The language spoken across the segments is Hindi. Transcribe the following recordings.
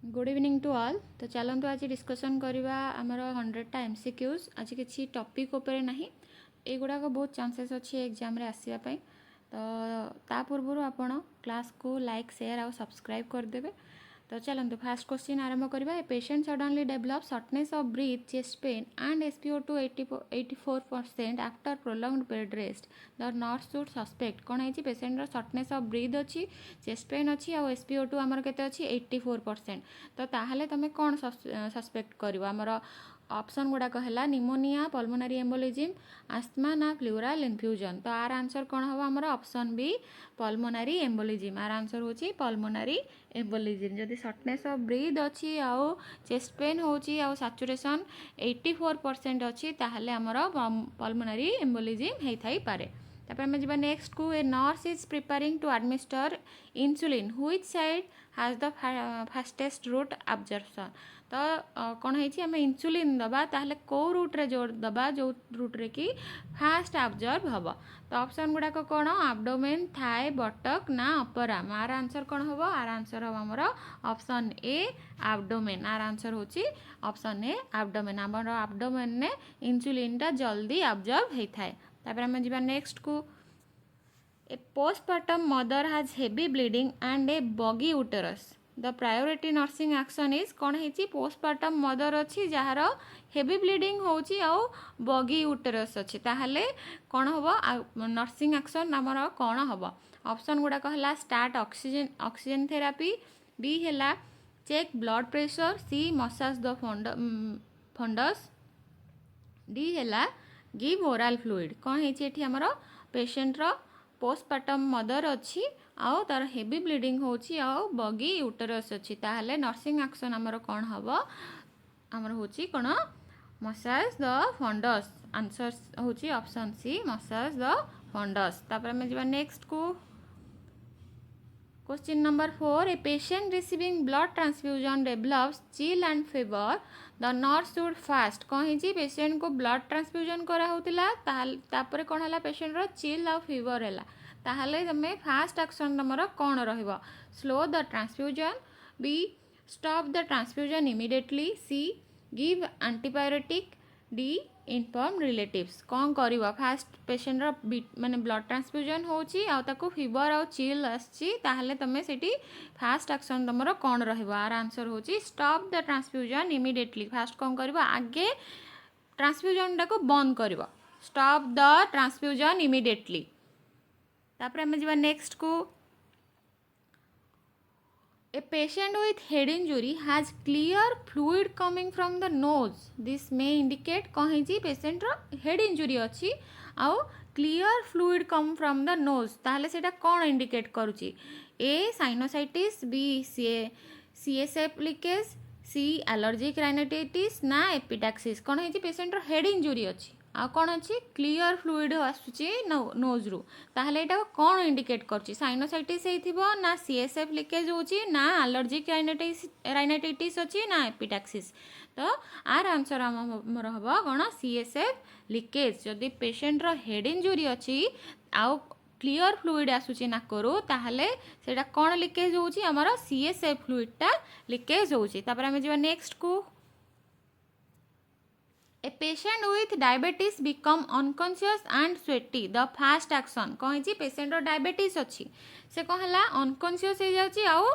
Good evening to all. तो चलतु आज डिस्कसन करवा आमर 100टा MCQs। आज किसी टॉपिक उपर नहीं, एगुड़ाक बहुत चांसेस अच्छी एग्जाम रे आसवाई। तो ता पूर्व आपण क्लास को लाइक शेयर और सब्सक्राइब करदे। तो चलतु फास्ट क्वेश्चन आरंभ करवा। A patient suddenly develop shortness of breathe, chest pain and SpO2 84% after prolonged bed rest. The nurse should suspect कौन है पेशेंट शॉर्टनेस ऑफ ब्रीथ अच्छी, चेस्ट पेन अच्छी और SpO2 आमर केते अच्छी 84%। तो ताहले तमे कौन सस्पेक्ट करिवो? आमर ऑप्शन गुड़ाक है निमोनिया, पल्मोनारी एम्बोलिज्म, आस्थमा ना प्लूराल इन्फ्यूजन। तो आर आंसर कौन हम? आमर option B pulmonary embolism. Our answer होची पल्मोनारी एम्बोलिज्म। जदि शॉर्टनेस ऑफ ब्रीथ अच्छी आउ चेस्ट पेन होची आउ सैचुरेशन 84% अच्छी ताहले आमर पल्मोनारी एम्बोलिज्म हेई थाई पारे। तापर आम जा नेक्स्ट को। A nurse is preparing to administer insulin, which site has the fastest route absorption. तो कौन है आम इंसुलिन दबा ताहले को रूट रे जोर दबा जो रूट रे कि फास्ट एब्जॉर्ब हम। तो ऑप्शन गुड़ाक कौन? एब्डोमेन, थाई, बटक ना अपर आर्म। आर आंसर कौन हम? आर आंसर हम आमर option a abdomen. Our answer होची ऑप्शन ए एब्डोमेन। आमर एब्डोमेन ने इंसुलिन टा जल्दी एब्जॉर्ब होता है। तापर आम जा नेक्स्ट को। A postpartum mother has heavy bleeding and a boggy uterus. The priority nursing action is कौन है? पोस्टपार्टम मदर अच्छी जार हेवी ब्लीडिंग होची आउ बगी यूटेरस अच्छी ताहले कौन हम? नर्सिंग एक्शन आमर कौन हम? ऑप्शन गुड़ाक है स्टार्ट ऑक्सीजन थेरापी, बी है check blood pressure, c massage the fundus, d है गिव ओराल फ्लूइड। कौन है आमर? पेशेंटर पोस्टपार्टम मदर अच्छी आउ तार हेवी ब्लीडिंग होची आउ बगी यूटेरस अच्छी ताहले नर्सिंग एक्शन आमर कौन हम? आमर होची कौन? Massage the fundus. आंसर होची option c massage the fundus. तापर आम जा नेक्स्ट को। Question number 4। A patient receiving blood transfusion develops chill and fever, the nurse should first. कौन है पेशेंट को ब्लड ट्रांसफ्यूजन करा होतिला तापर कौन है? पेशेंट रो चिल और फीवर है ताहले तमे फास्ट एक्शन तमर कौन रहिबो? Slow the transfusion, b stop the transfusion immediately, c give antibiotic, d inform relatives. कौन करिवो? फास्ट पेशेंट रो माने ब्लड ट्रांसफ्यूजन होची आ ताको फीवर आ चिल आछि ताहले तमे सेठी फास्ट एक्शन तमर कौन रहिबो? आर आंसर होची stop the transfusion immediately. First कौन करिवो? आगे ट्रांसफ्यूजन टाको बंद करिवो। Stop the transfusion immediately. तापर आम जा नेक्स्ट को। A patient with head injury has clear fluid coming from the nose, this may indicate कौन है? पेशेंट रो हेड इंजुरी अच्छी आउ clear fluid come from the nose ताहले सेटा कौन इंडिकेट करुची? A sinusitis, B CSF leakage, C allergic rhinitis ना एपिटाक्सिस। कौन है? पेशेंट रो हेड इंजुरी अच्छी आ कौन अच्छी? क्लियर फ्लूइड आसुची नोज रु ताहले एटा कौन इंडिकेट करची? साइनोसाइटिस हेइथिबो ना CSF लीकेज होची ना एलर्जिक राइनाइटिस अच्छी ना एपिटाक्सिस। तो आर आंसर हमर हबो कौन? CSF leakage. जदि पेशेंट रो हेड इंजुरी अच्छी आउ क्लियर फ्लूइड आसुची ना करू ताहले सेटा कौन लीकेज होची? हमर CSF फ्लूइड टा लीकेज होची। तापर हम जिबा नेक्स्ट को। A patient with diabetes become unconscious and sweaty, the fast action. कौन है? पेशेंट डायबिटीज अच्छी से कौन है? अनकॉन्शियस हो जाउची आउ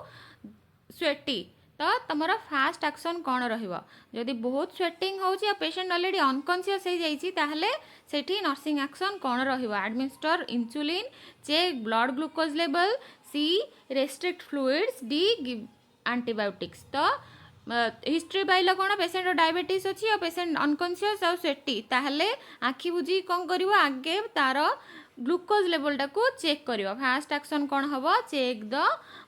स्वेटी। तो तुमर फास्ट एक्शन कौन रहिबो? जदि बहुत स्वेटिंग होची आ पेशेंट ऑलरेडी अनकॉन्शियस हो जाइची ताहले सेठी नर्सिंग एक्शन कौन रहिबो? Administer insulin, check blood glucose level, C restrict fluids, D give antibiotics. तो हिस्ट्री पाइल कौन? पेशेंट डायबिटीज अच्छी और पेशेंट अनकॉन्शियस और स्वेटी ताहले आखि बुझी कौन करिवो? आगे तार ग्लूकोज लेवल टाको चेक करिवो। फास्ट एक्शन कौन हबो? Check the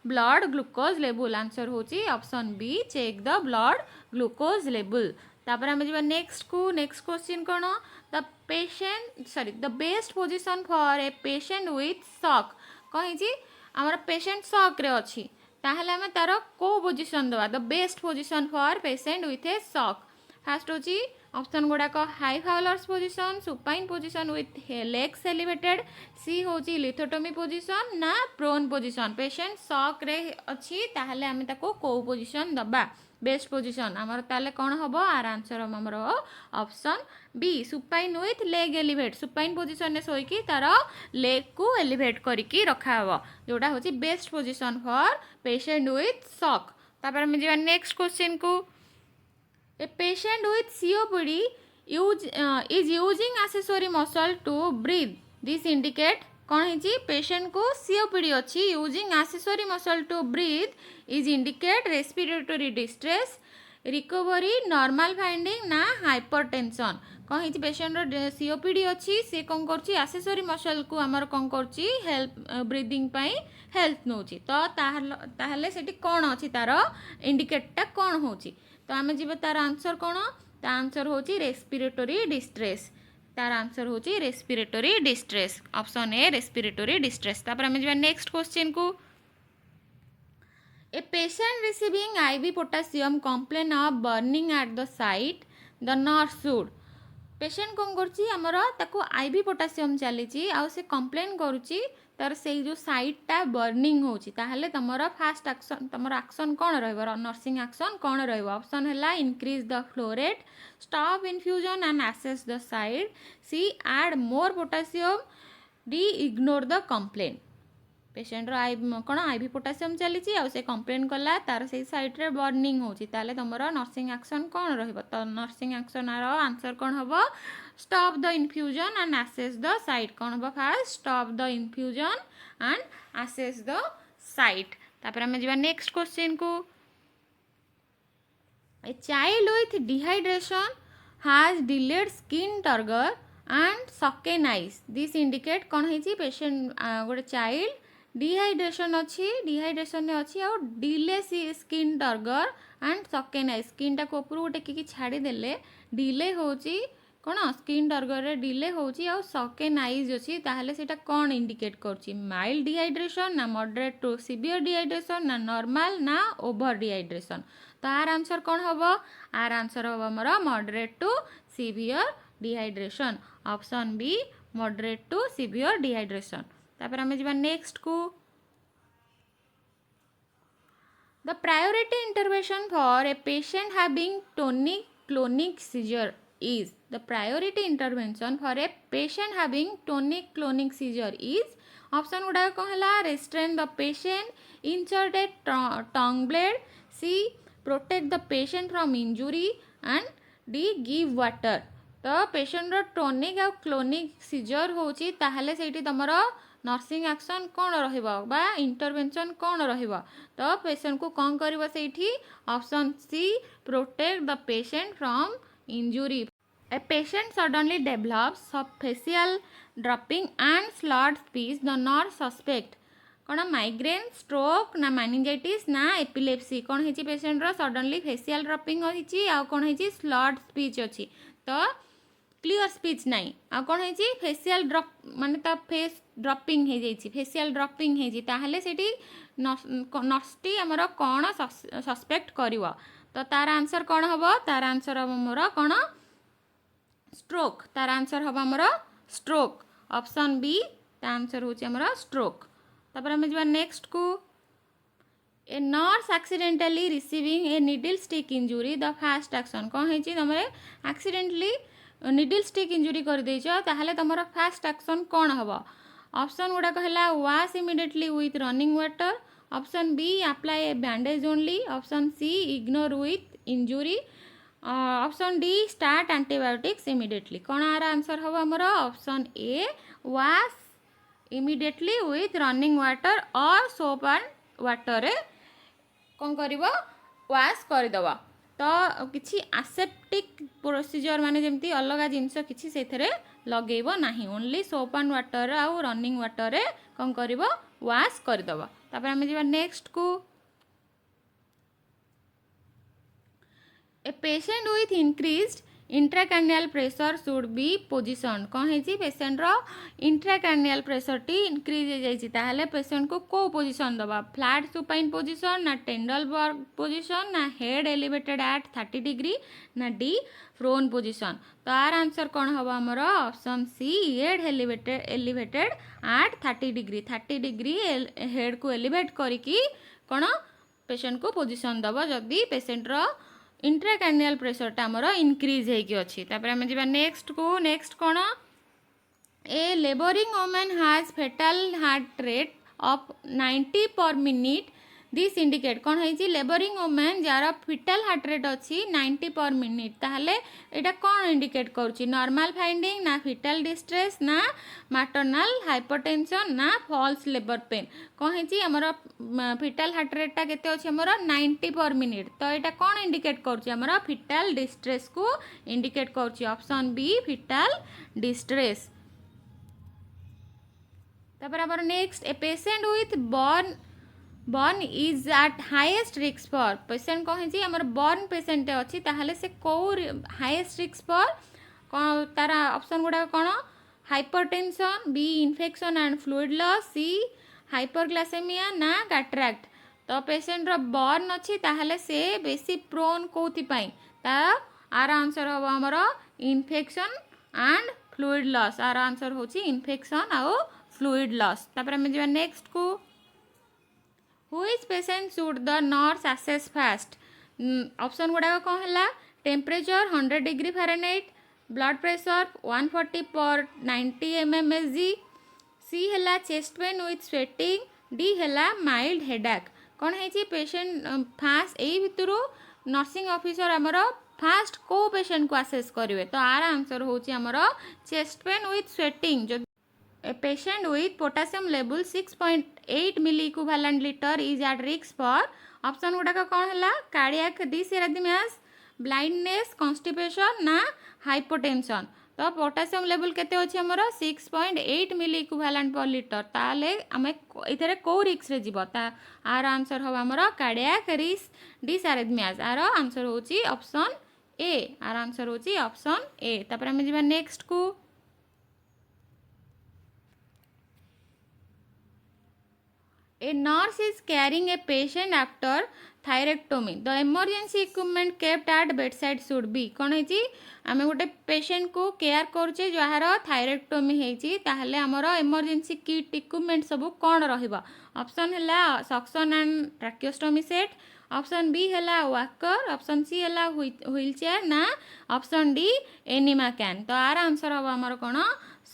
blood glucose level. Answer होची option B check the blood glucose level. तापर हम जिबा नेक्स्ट को। नेक्स्ट क्वेश्चन कौन? The best position for a patient with shock. कौन है? आमर पेशेंट शॉक रे अच्छी ताहले तार को पोजिशन दवा? The best position for patient with a shock. First होची ऑप्शन गुड़ाक high Fowler's position, supine position with legs elevated, C हूँ लिथोटोमी पोजिशन ना प्रोन पोजिशन। पेशेंट शॉक रे अच्छी ताहले आम ताको को पोजिशन दबा बेस्ट पोजिशन आमर ताले कौन हम आर आंसर हम आमर option b supine with leg elevate. Supine position ने शोईकी तार लेग को एलिवेट करके रखा हब जोटा हूँ best position for patient with shock. तापर आम जा नेक्स्ट क्वेश्चन को a patient with COPD is using accessory muscle to breathe, this indicate कौन है पेशेंट को COPD अच्छी using accessory muscle to breathe is indicate respiratory distress, recovery, normal finding ना hypertension। कौन है पेशेंट COPD अच्छी से कौन कर accessory muscle को आमर कौन कर हेल्प ब्रीदिंग पाई हेल्प नौची तो ताहले सेठी कौन अच्छी तार इंडिकेटटा कौन होची तो आम जी तार आंसर कौन ता आंसर होची रेस्पिरेटरी डिस्ट्रेस। तार आंसर होची respiratory distress option A respiratory distress. तापर आम जी नेक्स्ट क्वेश्चन को a patient receiving IV potassium complain of burning at the site the nurse should. Patient कौन करमर ताको IV पोटासियम चली आ से कंप्लेन करुच्ची तार से जो साइटटा बर्निंग होची ताहले तमर फास्ट एक्शन तमर एक्शन कौन रहिबो नर्सिंग एक्शन कौन रहिबो ऑप्शन हैला increase the flow rate, stop infusion and assess the site, c add more potassium, d ignore the complain. Patient कौन IV पोटासियम चली आ से कंप्लेन कला तार से साइट रे बर्निंग होची ताले तमर नर्सिंग एक्शन कौन रहिबो तो नर्सिंग एक्शन आंसर कौन हबो stop the infusion and assess the site. कौन हम fast stop the infusion and assess the site. तापर आम जा नेक्स्ट क्वेश्चन को a child with dehydration has delayed skin turgor and सकेन आइज, दिस इंडिकेट कौन है पेशेंट गोटे चाइल्ड डिहाइड्रेशन अच्छी आ डिले स्किन टर्गर एंड सकेन आइज स्किन टाक उपरू टेकिकी छाड़ीदेले डिले होची कौन स्किन टर्गर रे डिले होची आ सकेन आइज अच्छी ताहले सेटा कौन इंडिकेट करची माइल्ड डिहाइड्रेशन ना मॉडरेट टू सीवियर डिहाइड्रेशन ना नॉर्मल ना ओवर डिहाइड्रेशन तो आर आंसर कौन हम आर आंसर हम आमर moderate to severe dehydration option b moderate to severe dehydration. तापर आम जा नेक्स्ट को the priority intervention for a patient having tonic clonic seizure is the priority intervention for a patient having tonic clonic seizure is option गुड़ा कौन है restrain the patient, insert a tongue blade, C protect the patient from injury and D give water। तो पेशेंट रो टोनिक आ क्लोनिक सीजर होची ताहले सेठी तमर नर्सिंग एक्शन कौन रहिबो बा इंटरवेंशन कौन रहिबो तो पेशेंट को कौन करिवो सेठी option C protect the patient from injury। A patient suddenly develops facial dropping and slurred speech, the nurse suspect कौन माइग्रेन स्ट्रोक ना meningitis ना एपिलेप्सी। कौन है पेशेंट रो सडनली फेसियल ड्रपिंग होची आ कौन है स्लर्ड स्पीच अच्छी तो क्लियर स्पीच नहीं आ कौन है फेसियल ड्रप माने ता फेस ड्रपिंग हो जाइए फेसियल ड्रपिंग हो ताहले सेठी नर्सटी आमर कौन सस्पेक्ट करिवो तो तार आंसर कौन हम तार आंसर हम मोर कौन स्ट्रोक। तार आंसर हम आमर स्ट्रोक ऑप्शन बी तार आंसर होची आमर स्ट्रोक। तापर हम जा नेक्स्ट को a nurse accidentally receiving A needle stick injury the fast action कौन है तुम एक्सीडेंटली निडल स्टिक इंजुरी कर देछ ताहले तुमर फास्ट एक्शन कौन हम ऑप्शन गुड़ाक है wash immediately with running water, option b apply a bandage only, option c ignore with injury, option d start antibiotics immediately. कौन आर आंसर हम आमर option a wash immediately with running water और सोप एंड वाटर रे कौन करिवो वाश करदबा तो किसी आसेप्टिक प्रोसीजर माने जमती अलग जिनस किसी से लगेब नाही ओनली सोप एंड वाटर आउ रनिंग वाटर रे कौन करिवो वाश करदबा। तापर आम जा नेक्स्ट को a patient with increased intracardial pressure should be position कौन है पेसेंट रो इंट्राकार्डियल प्रेशर टी इंक्रीज हो पेसेंट को कौ पोजिशन दबा फ्लैट सुपाइन पोजिशन ना टेंडलबर्ग पोजिशन ना हेड एलिवेटेड एट 30 डिग्री ना डी फ्रोन पोजिशन। तो आर आंसर कौन हम आमर option C head elevated at 30 degree head को एलिवेट करिकी कौन पेसेंट को पोजिशन दब जदि पेसेंट रो इंट्राकार्डियल प्रेशर टा आमर इनक्रीज होगी अच्छी। आम जा नेक्स्ट को नेक्स्ट कौन a labouring women has foetal heart rate of 90 per minute this indicate कौन है लेबरिंग वोमेन जार फिटाल हार्ट रेट अच्छी 90 पर मिनिट ताहले एटा कौन इंडिकेट करुच्ची नॉर्मल फाइंडिंग ना फिटाल डिस्ट्रेस ना मैटरनल हाइपरटेंशन ना फॉल्स लेबर पेन कौन है आमर फिटाल हार्ट रेट टा केते अछि आमर 90 पर मिनिट। तो एटा कौन इंडिकेट करुच्ची आमर फिटाल डिस्ट्रेस को इंडिकेट करुच्ची ऑप्शन बी फिटाल डिस्ट्रेस। तापर आमर next a patient with burn is eight highest risk for patient कौन है आमर बर्न पेशेंट अच्छी ताहले से कौ हाईएस्ट रिस्क फॉर कौन तार ऑप्शन गुड़ा कौन hypertension b infection and fluid loss c hyperglycaemia ना कैटरेक्ट। तो पेशेंट रो बर्न अच्छी ताहले से बेसी प्रोन कौथिपाई तार आर आंसर हम आमर infection and fluid loss our answer होची इन्फेक्शन आउ फ्लूइड लॉस। तापर हम जा नेक्स्ट को Which patient should the nurse assess first? Option गुड़ा कौन है temperature 100 degree Fahrenheit blood pressure 140 पर 90 mmHg सी है chest pain with sweating D है माइल्ड हेडाक कौन है पेशेंट फास्ट यही भितर नर्सिंग ऑफिसर आमर फास्ट को पेशेंट को आसेस करेंगे। तो आर आंसर होची आमर चेस्ट पेन विथ स्वेटिंग जो A patient with potassium level 6.8 milli equivalent liter is at risk for option गुड़ा कौन है कार्डियक डिसएरिथमियास ब्लाइंडनेस कॉन्स्टिपेशन ना हाइपोटेंशन। तो पोटासियम लेवल केते अछि हमर 6.8 मिली इक्विवेलेंट पर लीटर ताले आमे इथरे को रिस्क रे जीवो ता आर आंसर हो हमर कार्डियक डिसएरिथमियास आर आंसर होची ऑप्शन ए आर आंसर होची ऑप्शन ए। तापर हम जीवा नेक्स्ट को A nurse is carrying a patient after thyroidectomy. The emergency equipment kept at bedside should be कौन है आम गोटे पेशेंट को केयर करुचे जार थायरॉइडक्टोमी होती ताहले आमर इमरजेंसी किट इक्विपमेंट सब कौन रहिबा ऑप्शन है suction and tracheostomy set option B है वाकर ऑप्शन सी है व्हील चेयर ना ऑप्शन डी एनिमा कैन। तो आर आंसर हम आमर कौन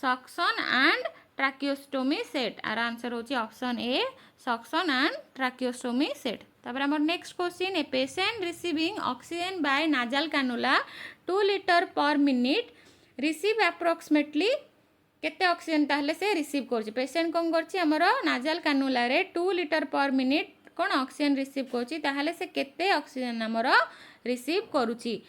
suction and tracheostomy set our answer होची option A suction and tracheostomy set. तापर हमर next question a patient receiving oxygen by nasal cannula 2 litre per minute receive approximately केते ऑक्सीजन ताहले से रिसीव करछि पेशेंट कोन करछि हमर नाजल कैनुला रे 2 लीटर पर मिनिट कोन ऑक्सीजन रिसीव करछि ताहले से केते ऑक्सीजन हमर रिसीव करूछि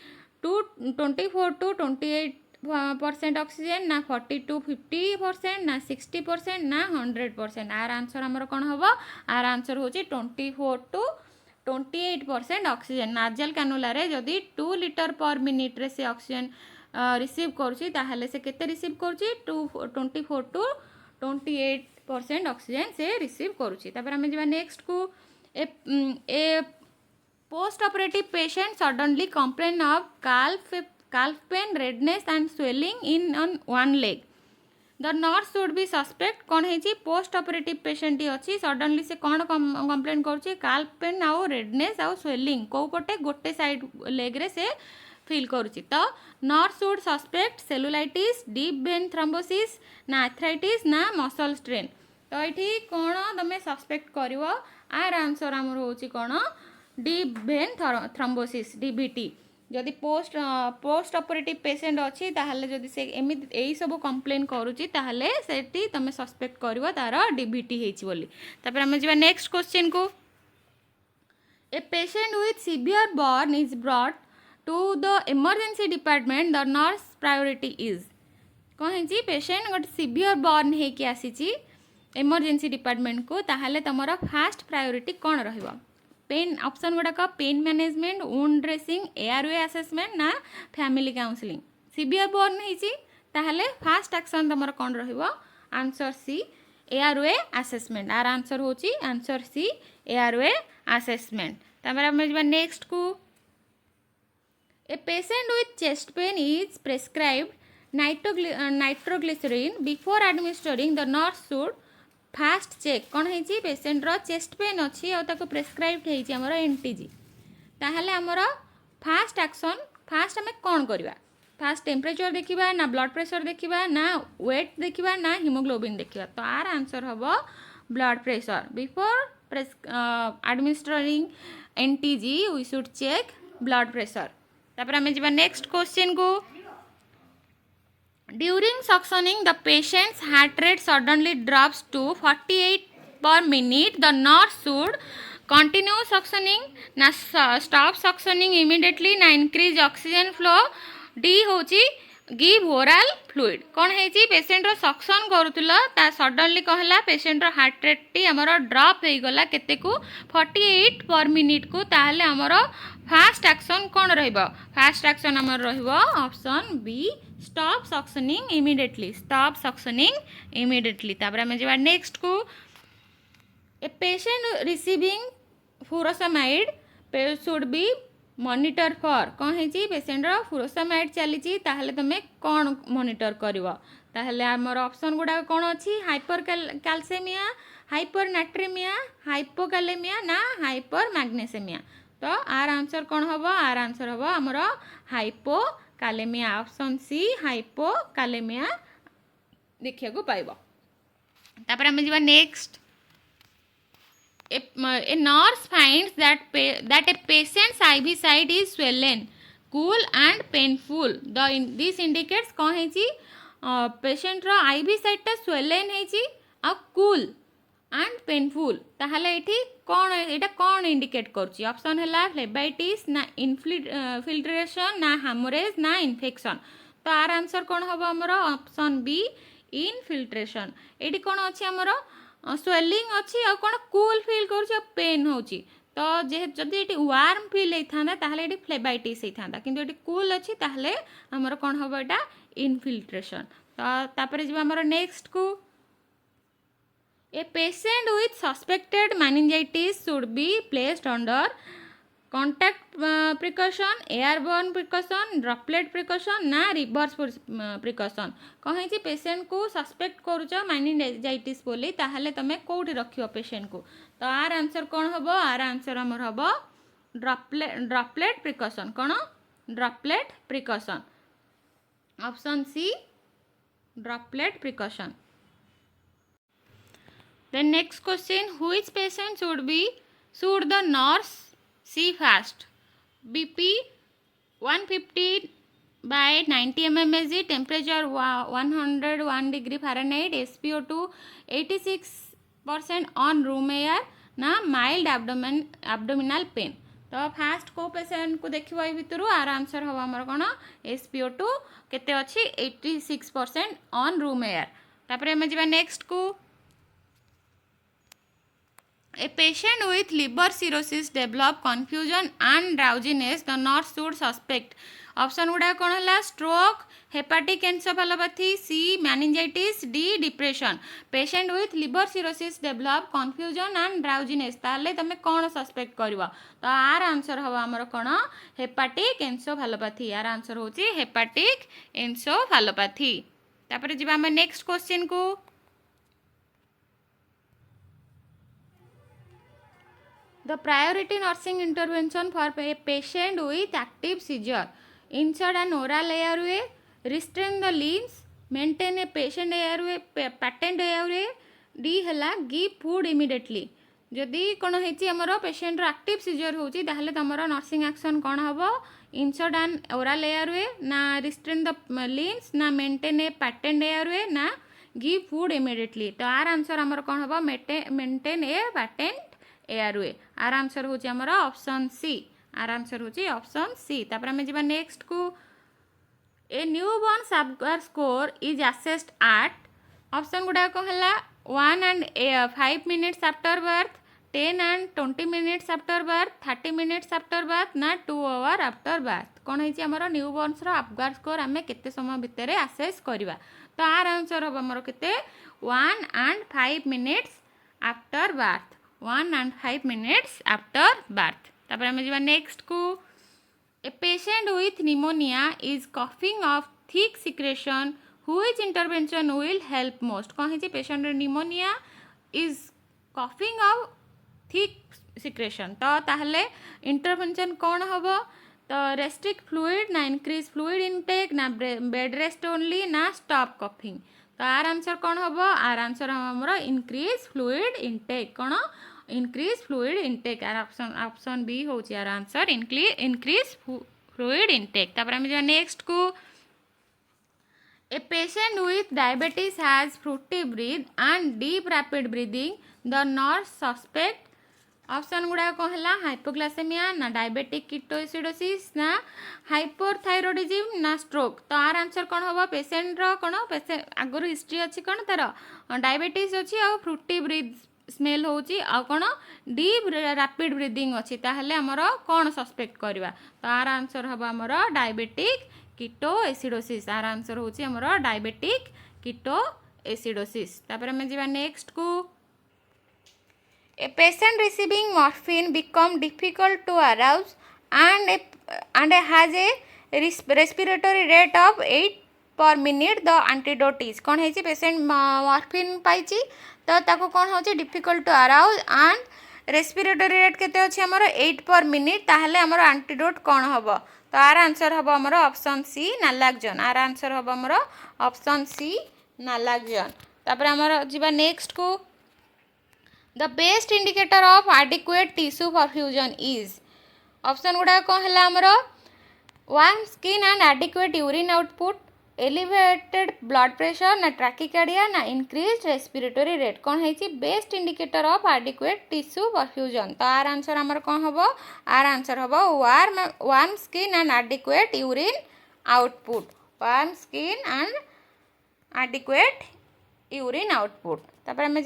24 to 28% ऑक्सीजन ना 40 to 50% ना 60% ना 100%। आर आंसर हमर कौन हम आर आंसर होची 24 to 28% ऑक्सीजन नाजल कैनुला रे जदि 2 लीटर पर मिनिट रे से ऑक्सीजन रिसीव करुची ताहले से केते रिसीव करुची 24 to 28% ऑक्सीजन से रिसीव करुची। तापर हम जबा नेक्स्ट को a post operative patient suddenly complain of calf pain redness and swelling in on one leg the nurse should be suspect कौन है पोस्ट ऑपरेटिव पेशेंट अच्छी सडनली से कौन कंप्लेन करुच्ची calf pain आउ रेडनेस आउ स्वेलिंग कौ पटे गोटे साइड लेग रे से फील करुच्ची। तो nurse should suspect cellulitis deep vein thrombosis ना आर्थराइटिस ना मसल स्ट्रेन। तो ये कौन तुम सस्पेक्ट कर आर आंसर आमर होची कौन डीप वेन थ्रोम्बोसिस डीवीटी जदि पोस्ट ऑपरेटिव पेशेंट अच्छी ताहले जदि से एमिति एई सब कंप्लेन करूची ताहले सेठी तमे सस्पेक्ट करिवो तार डीवीटी हेची बोली। तापर हम जिबा नेक्स्ट क्वेश्चन को a patient with severe burn is brought to the emergency department the nurse priority is कौन है पेशेंट गोटे सीवियर बर्न हेकी आसीची इमरजेंसी डिपार्टमेंट को ताहले तमरा फास्ट प्रायोरिटी कौन रहिबो पेन ऑप्शन गुड़ाक pain management wound dressing airway assessment ना फैमिली काउंसलिंग सीवियर बर्न होती ताहले फास्ट एक्शन तुम कौन रहिबो answer C airway assessment our answer होची आंसर सी एयरवे असेसमेंट तापर हम जबा नेक्स्ट को a patient with chest pain is prescribed nitroglycerin before administering the nurse should first check कौन है पेशेंट रो चेस्ट पेन अच्छी और ताको प्रेस्क्राइब्ड है हमर एनटीजी ताहले हमर फास्ट एक्शन फास्ट हमें कौन करवा फास्ट टेम्परेचर देखा ना ब्लड प्रेशर देखा ना वेट देखा ना हिमोग्लोबिन देखा तो आर आंसर हम blood pressure before administering NTG we should check blood pressure तापर आम जा नेक्स्ट क्वेश्चन को during suctioning the patient's heart rate suddenly drops to 48 per minute the nurse should continue suctioning ना stop suctioning immediately ना increase oxygen flow डी होची गिव ओरल फ्लूइड कौन है पेशेंट रो सक्शन करूला सडनली कहला पेशेंट रो हार्ट रेट टी हमर ड्रॉप हो गला केते को 48 पर मिनिट को ताहले हमर फास्ट एक्शन कौन रहइबो फास्ट एक्शन हमर रहइबो option B stop suctioning immediately stop suctioning immediately तापर हम जेबा नेक्स्ट को a patient receiving furosemide should be monitor for कौन है पेशेंट रो फुरोसामाइड चली ताहले तुमे कौन मॉनिटर करिवो ताहले हमर ऑप्शन गुडा कौन अछि हाइपर कैल्सियमिया हाइपर नाट्रेमिया हाइपोकालेमिया ना हाइपर मैग्नेसियमिया तो आर आंसर कौन हबो आर आंसर हबो हमर हाइपोकालेमिया ऑप्शन सी हाइपोकालेमिया देखिया को पाइबो तापर हम जिबा next A nurse finds that a patient's IV site is swollen, cool and painful. This indicates कौन है जी patient रो IV site टा swollen है जी और cool and painful ताहले एठी कौन एटा कौन इंडिकेट करची ऑप्शन हैला phlebitis ना infiltration ना hemorrhage ना infection तो आर आंसर कौन हबो हमरो ऑप्शन बी infiltration एठी कौन अछि हमरो स्वेलिंग अच्छी और कौन कूल फील कर पेन होची तो जेहेतु जदि ये वार्म फील होता ताहले ये फ्लेबाइटिस होता किंतु ये कूल अच्छी ताहले हमर कौन हम यहाँ इनफिल्ट्रेशन तो तापर जब हमर नेक्स्ट को a patient with suspected meningitis should be placed under contact precaution airborne precaution droplet precaution ना रिवर्स प्रिकॉशन कहे जी पेशेंट को सस्पेक्ट करूच मेनिंजाइटिस बोली ताहले तमे कोठी रखियो पेशेंट को तो आर आंसर कौन हबो आर आंसर हमर हबो ड्रॉपलेट प्रिकॉशन कौन droplet precaution option c droplet precaution then next question which patient should the nurse see fast BP 150 by 90 mmHg temperature 101 degree Fahrenheit SpO2 86% on room air ना mild abdominal pain तो फास्ट को पेशेंट को देखिबो ए भितरु आर आंसर हवा हमर कोन SpO2 केते अछि 86% on room air तापर हम जिबा नेक्स्ट को A patient with liver cirrhosis develop confusion and drowsiness. The nurse should suspect. Option गुड़ा कौन है stroke, hepatic encephalopathy, C meningitis, D depression. Patient with liver cirrhosis develop confusion and drowsiness. ताले तमे कौन suspect करिवा तो आर आंसर हवा हमर कौन hepatic encephalopathy. आर आंसर होची hepatic encephalopathy. तापर जिबा हम नेक्स्ट क्वेश्चन को The priority nursing intervention for a patient with active seizure. Insert an oral airway, restrain the limbs, maintain a patient airway, patent airway. D है give food immediately. जदि कौन है पेशेंट एक्टिव सीजर होची ताहले तमरो नर्सिंग एक्शन कौन हम insert an oral airway ना restrain the limbs ना maintain a patent airway ना give food immediately. तो आर आंसर हमर कौन हम maintain a patent airway our answer होची हमर ऑप्शन सी आर आंसर होची ऑप्शन सी तापर हम जिबा नेक्स्ट को a newborn Apgar score is assessed at option गुडा को हला 1 and 5 minutes after birth 10 and 20 minutes after birth, 30 minutes after birth ना 2 hour after birth कौन है आमर न्यूबॉर्न्स अपगार स्कोर आम केते समय भितर आसेस करवा तो आर आंसर हम आमर केते 1 and 5 minutes after birth 1 and 5 minutes after birth तापर आम जा नेक्स्ट को A patient with pneumonia is coughing of thick secretion. Which intervention will help most? कौन है patient pneumonia is coughing of thick secretion. तो ताहले intervention कौन हबो तो restrict fluid ना increase fluid intake ना bed rest only ना stop coughing. तो आर आंसर कौन हबो आर आंसर हमरो increase fluid intake कौन increase fluid intake our option B हो our answer increase fluid intake तापर हम जो नेक्स्ट को A patient with diabetes has fruity breath and deep rapid breathing the nurse suspect option गुड़ा कौन है हाइपोग्लासेमिया ना डायबेटिक कीटोएसिडोसिस ना हाइपोथायरॉयडिज्म ना स्ट्रोक तो आर आंसर कौन हम पेसेंट कौन पेसेंट आगर हिस्ट्री अच्छी कौन तार डायबेटिस अच्छी आ फ्रुटी ब्रीथ स्मेल होची आ कौन डीप रैपिड ब्रीदिंग अच्छी ताहले हमर कौन सस्पेक्ट करवा तो आर आंसर हम हमर डायबेटिक कीटोएसिडोसिस आर आंसर होची हमर डायबेटिक कीटोएसिडोसिस तापर हम जीवा नेक्स्ट को A patient receiving morphine become difficult to arouse and has a respiratory rate of 8 per minute the antidote is कौन है पेशेंट मॉर्फिन पाई तो ताको कौन हो difficult to arouse and respiratory rate केते अछि हमर 8 पर मिनिट ताहले हमर एंटीडोट कौन हबो तो आर आंसर हबो हमर ऑप्शन सी नालाक्जन आर आंसर हबो हमर ऑप्शन सी नालाक्जन तापर हमर जिबा नेक्स्ट को the best indicator of adequate tissue perfusion is option गुडा कौन है हमर warm skin and adequate urine output elevated blood pressure ना ट्रैकिकार्डिया ना इंक्रीज रेस्पिरेटरी रेट कौन है best indicator of adequate tissue perfusion तो आर आंसर हमर कौन हम आर आंसर हम warm skin and adequate urine output warm skin and adequate urine output तापर हम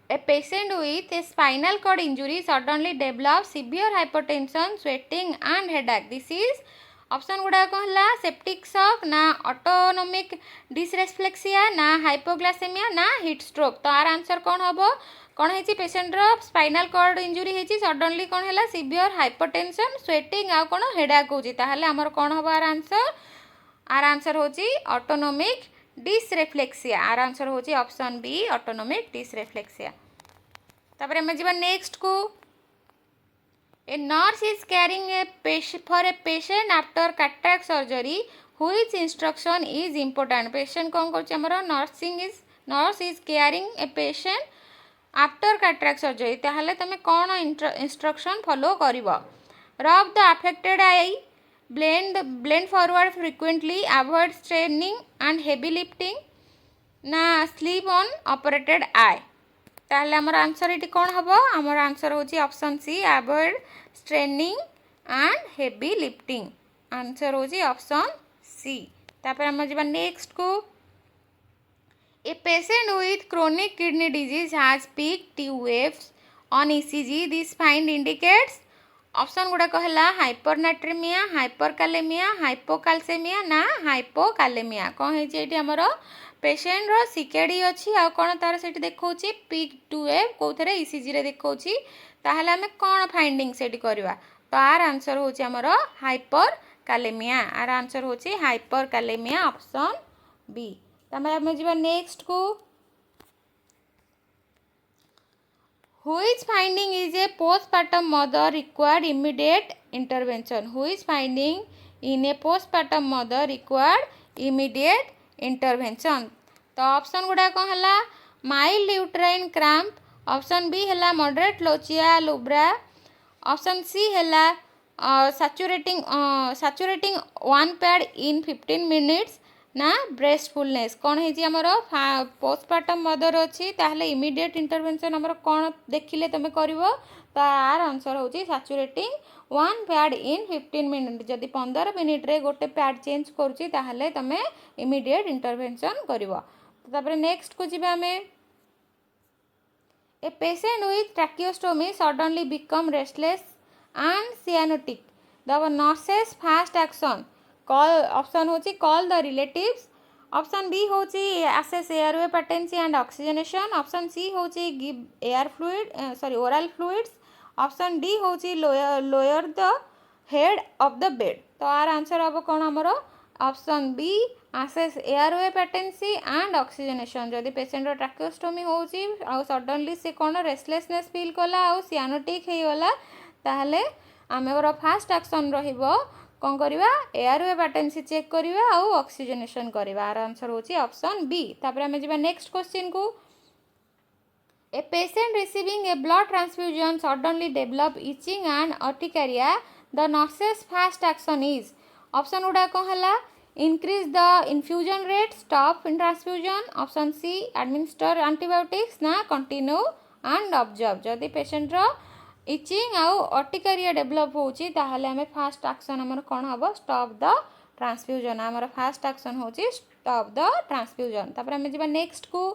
A patient with a spinal cord injury suddenly develops severe hypertension, sweating and headache. This is option गुड़ा कौन है सेप्टिक शॉक ना ऑटोनोमिक डिसरेफ्लेक्सिया ना हाइपोग्लासेमिया ना हिट स्ट्रोक तो आर आंसर कौन हम कौन है पेशेंट स्पाइनल कॉर्ड इंजुरी है सडनली कौन है सीवियर हाइपरटेंशन स्वेटिंग आ कौन हेडाक होची ताहले हमर कौन हम आर आंसर होची ऑटोनोमिक डिसरेफ्लेक्सिया आर आंसर होची ऑप्शन बी ऑटोनोमिक डिसरेफ्लेक्सिया तापर हम जीवा नेक्स्ट को A nurse is carrying for a patient after cataract surgery. Which instruction is important? Patient कौन करछि हमर nurse is carrying a patient after cataract surgery. ताहले तमे कौन instruction follow करिवो? Rub the affected eye, blend forward frequently, avoid straining and heavy lifting, ना sleep on operated eye. ताहले हमर आंसर इटी कौन हबो हमर आंसर होची option c avoid straining and heavy lifting answer होची ऑप्शन सी तापर हम जबा नेक्स्ट को a patient with chronic kidney disease has peak T waves on ECG this find indicates option गुड़ा कहला हाइपरनाट्रेमिया हाइपरकालेमिया हाइपोकाल्सेमिया ना हाइपोकालेमिया कौन है एटी हमर पेशेंट रो सीकेडी अच्छी आ कौन तार से देखौछि पीक टू वेव कोथरे ईसीजी रे देखौछि ताहले हमें कौन फाइंडिंग सेठी करवा तो आर आंसर होछि हमर हाइपरकालेमिया आर आंसर होछि हाइपरकालेमिया ऑप्शन बी तमे हम जिबा नेक्स्ट को Which finding is a postpartum mother required immediate intervention? Which finding in a postpartum mother required immediate intervention? तो ऑप्शन गुड़ा कौन है mild uterine cramp option B है मॉडरेट लोचिया लुब्रा ऑप्शन सी है saturating one pad in 15 minutes ना ब्रेस्टफुलनेस कौन है हमर पोस्टपार्टम मदर अच्छी ताहले इमीडिएट इंटरवेंशन हमर कौन देखिले तमे करिवो तो आर आंसर होची सैचुरेटिंग वन पैड इन 15 मिनिट जदि 15 मिनिट रे गोटे पैड चेंज करूची ताहले तमे इमीडिएट इंटरवेंशन करिवो तापर नेक्स्ट को जिबा हमें A patient with tracheostomy suddenly become restless and cyanotic. The nurse's first action call option होची call the relatives. Option B होची assess airway patency and oxygenation. Option C होची give air fluid oral fluids. Option D होची lower the head of the bed. तो आर आंसर हम कौन हमरो option B assess airway patency and oxygenation. जदि पेशेंट ट्राकोस्टोमी होची आ सडनली से कौन रेस्टलेसनेस फील कला आ सियानोटिक हो गला ताहले आमर फास्ट एक्शन रहिबो कौन करवा एयरवे पैटेंसी चेक करवा आ ऑक्सीजनेशन करवा आर आंसर होची ऑप्शन बी. तापर आमे जिबा नेक्स्ट क्वेश्चन को A patient receiving a blood transfusion suddenly develop itching and urticaria. The nurse's first action is option उडा को हला increase the infusion rate, stop transfusion. Option C administer antibiotics ना continue and observe. जदि पेशेंट रो इचिंग आउ अर्टिकारिया डेभलप होची ताहले हमें फास्ट एक्शन हमर कोन हबो स्टॉप द ट्रांसफ्यूजन. हमर फास्ट एक्शन होची स्टॉप द ट्रांसफ्यूजन. तापर हमें जिबा नेक्स्ट को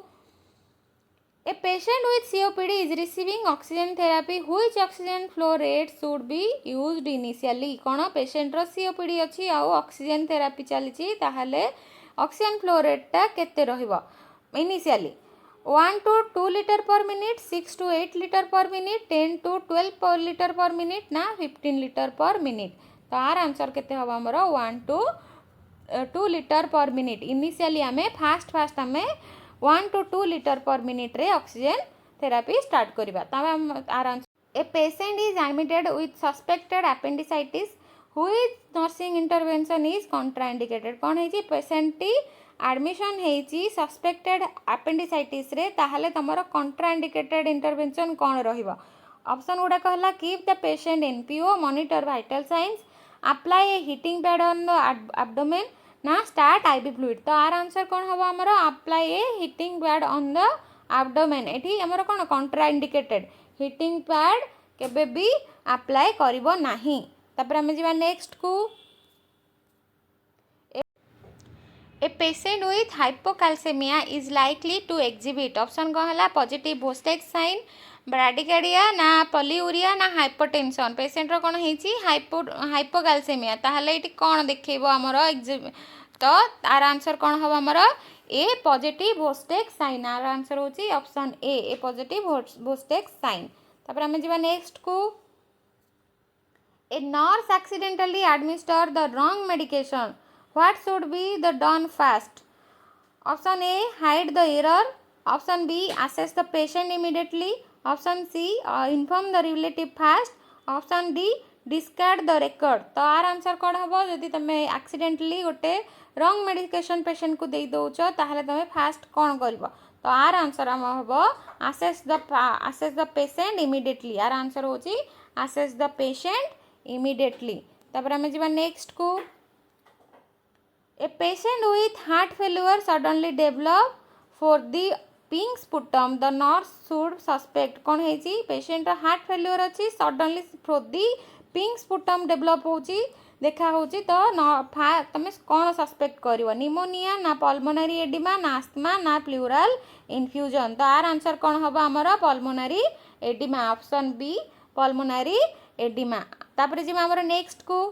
A patient with COPD is receiving oxygen therapy. Which oxygen flow rate should be used initially? कौन पेशेंट रो COPD अच्छी आउ ऑक्सीजन थेरापी चली ताहले ऑक्सीजन फ्लो रेट टा केते रहिबो initially 1 to 2 liter per minute, 6 to 8 liter per minute, 10 to 12 liter per minute ना 15 liter per minute. तो आर आंसर केते हबो हमरो 1 to 2 liter per minute. Initially हमें फास्ट हमें 1 to 2 liter per minute रे ऑक्सीजन थेरापी स्टार्ट करबा. तब our answer a patient is admitted with suspected appendicitis. Which nursing intervention is contraindicated. कौन है पेशेंट टी एडमिशन है सस्पेक्टेड एपेंडिसाइटिस रे ताहले तमरो कॉन्ट्राइंडिकेटेड इंटरवेंशन कौन रहिबो. ऑप्शन गुडा कहला keep the patient NPO, monitor vital science, apply A heating pad on the abdomen ना स्टार्ट आईवी फ्लूइड. तो आर आंसर कौन हम आमर apply A heating pad on the abdomen. एठी हमर कौन कॉन्ट्राइंडिकेटेड हीटिंग पैड केबे भी अप्लाई करिवो नाही. तापर हम जिबा नेक्स्ट को a patient with hypocalcaemia is likely to exhibit. Option कौन है पॉजिटिव वोस्टेक्स साइन, ब्राडिकार्डिया ना पॉलीयूरिया ना हाइपोटेंशन. पेशेंट रो कौन है हाइपोकाल्सेमिया ताहले एठी कौन देखैबो हमर तो आर आंसर कौन हम हमर ए पॉजिटिव वोस्टेक्स साइन. आर आंसर होची ऑप्शन ए पॉजिटिव वोस्टेक्स साइन. तापर हम जिबा नेक्स्ट को a nurse accidentally administer the wrong medication. What should be the done fast? Option A hide the error. Option B assess the patient immediately. Option C inform the relative fast. Option D discard the record. तो आर आंसर कौन हम जदि तुम एक्सीडेंटली गोटे रॉन्ग मेडिकेशन पेशेंट को दे दौच ताहले तुम फास्ट कौन कर. तो आर आंसर हम assess the patient immediately. Our answer होची assess the patient immediately. तापर हम जिबा नेक्स्ट को A patient with heart failure suddenly develop for the pink sputum. The nurse should suspect. कौन है जी पेशेंट हार्ट फेल्यूर अच्छी suddenly for the pink sputum develop होची देखा होची तो तुम कौन सस्पेक्ट करिवो निमोनिया ना पल्मोनारी एडिमा ना आस्थमा ना प्लूराल इन्फ्यूजन. तो आर आंसर कौन हम हमर pulmonary oedema. Option B pulmonary oedema. तापर जी हमर नेक्स्ट को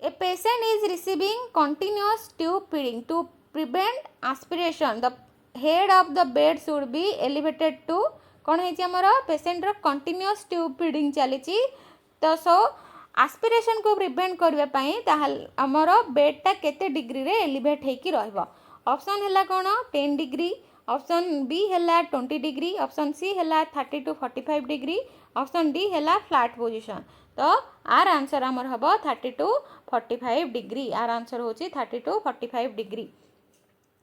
A patient is receiving continuous tube feeding. To prevent aspiration, the head of the bed should be elevated to कौन है हमर पेशेंट रो कंटिन्यूअस ट्यूब फीडिंग चली. तो सो आस्पिरेशन को प्रिवेंट करबा पई ताहल हमर बेड टा केते डिग्री रे एलिवेट हेकी रहबो. ऑप्शन हैला कोन 10 डिग्री, ऑप्शन बी हैला 20 डिग्री, ऑप्शन सी हैला 30 to 45 डिग्री, ऑप्शन डी हैला फ्लैट पोजीशन. तो आर आंसर हमर हबो 30 to 45 डिग्री. आर आंसर होची 30 to 45 डिग्री.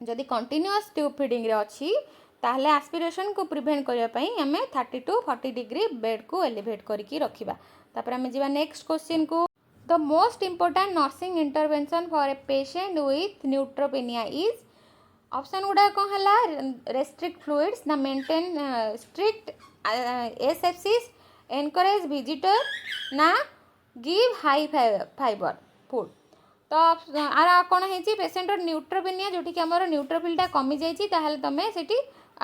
जदि कंटिन्यूअस ट्यूब फीडिंग रे अछि ताहले एस्पिरेशन को प्रिवेंट करबा पई हमें 30 to 40 डिग्री बेड को एलिवेट करके रखिबा. तापर हम जिबा नेक्स्ट क्वेश्चन को the most important nursing intervention for a patient with neutropenia is. Option गुडा को हला रेस्ट्रिक्ट फ्लूइड्स ना maintain strict asepsis, encourage visitor ना गिव हाई फाइबर फूड. तो आर कौन है पेशेंट न्यूट्रोपेनिया जोटी कि आमर न्यूट्रोफिलटा कमी जाइए ताहले तुम से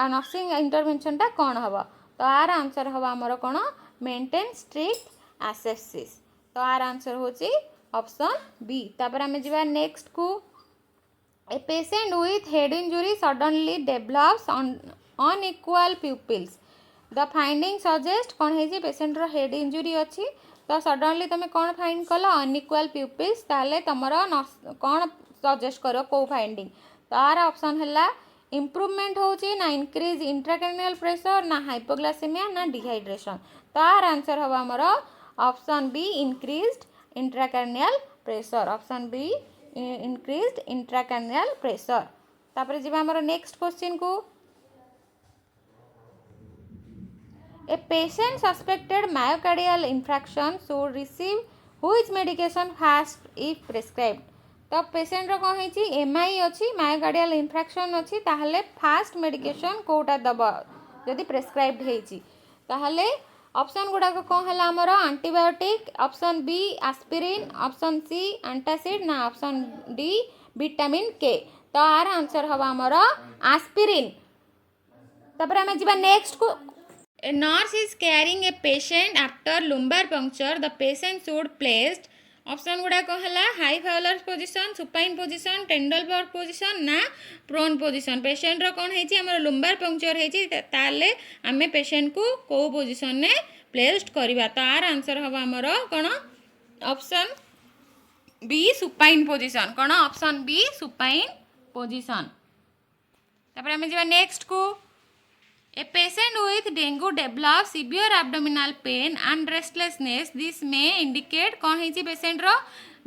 नर्सिंग इंटरवेंशन टा कौन हम. तो आर आंसर हम आमर कौन मेंटेन स्ट्रिक्ट एसेप्सिस तो आर आंसर होची ऑप्शन बी तापर आमे जिबा नेक्स्ट को a patient with head injury suddenly develops unequal pupils the finding suggest कौन है पेशेंट रो हेड इंजुरी अच्छी तो सडनली तुम कौन फाइंड कल अनइक्वल प्यूपिल्स ताले तुमर कौन सजेस्ट करो को फाइंडिंग तो आर ऑप्शन है इम्प्रूवमेंट होची ना इंक्रीज इंट्राक्रैनियल प्रेशर ना हाइपोग्लाइसेमिया ना डिहाइड्रेशन तो आर आंसर हम आमर option be increased intracranial pressure option be increased intracranial pressure तापर जी आमर नेक्स्ट क्वेश्चन को a patient suspected myocardial infarction should receive which medication fast if prescribed तो पेशेंट रो कौन है एमआई अच्छी मायोकार्डियल इन्फ्रैक्शन अच्छी ताहले फास्ट मेडिकेशन कोटा दबा जदि प्रेस्क्राइब्ड होईची ताहले ऑप्शन गुड़ाक कौन है आमर antibiotic option b aspirin option c antacid ना ऑप्शन डी विटामिन के तो आर आंसर हम आमर एस्पिरिन तापर आमे जिबा नेक्स्ट को A nurse is carrying a patient after lumbar puncture. The patient should placed option गुड़ा कहला high Fowler position supine position Trendelenburg position ना प्रोन पोजिशन पेशेंट रो कौन है हमर लुम्बार पंक्चर है ताले आमे पेशेंट को पोजिशन ने प्लेस्ड करवा तो आर आंसर हम आमर कौन ऑप्शन बी सुपाइन पोजिशन कौन ऑप्शन बी सुपाइन पोजिशन तापर आमे जिबा नेक्स्ट को A patient with dengue develops severe abdominal pain and restlessness. This may indicate कौन है पेशेंट रो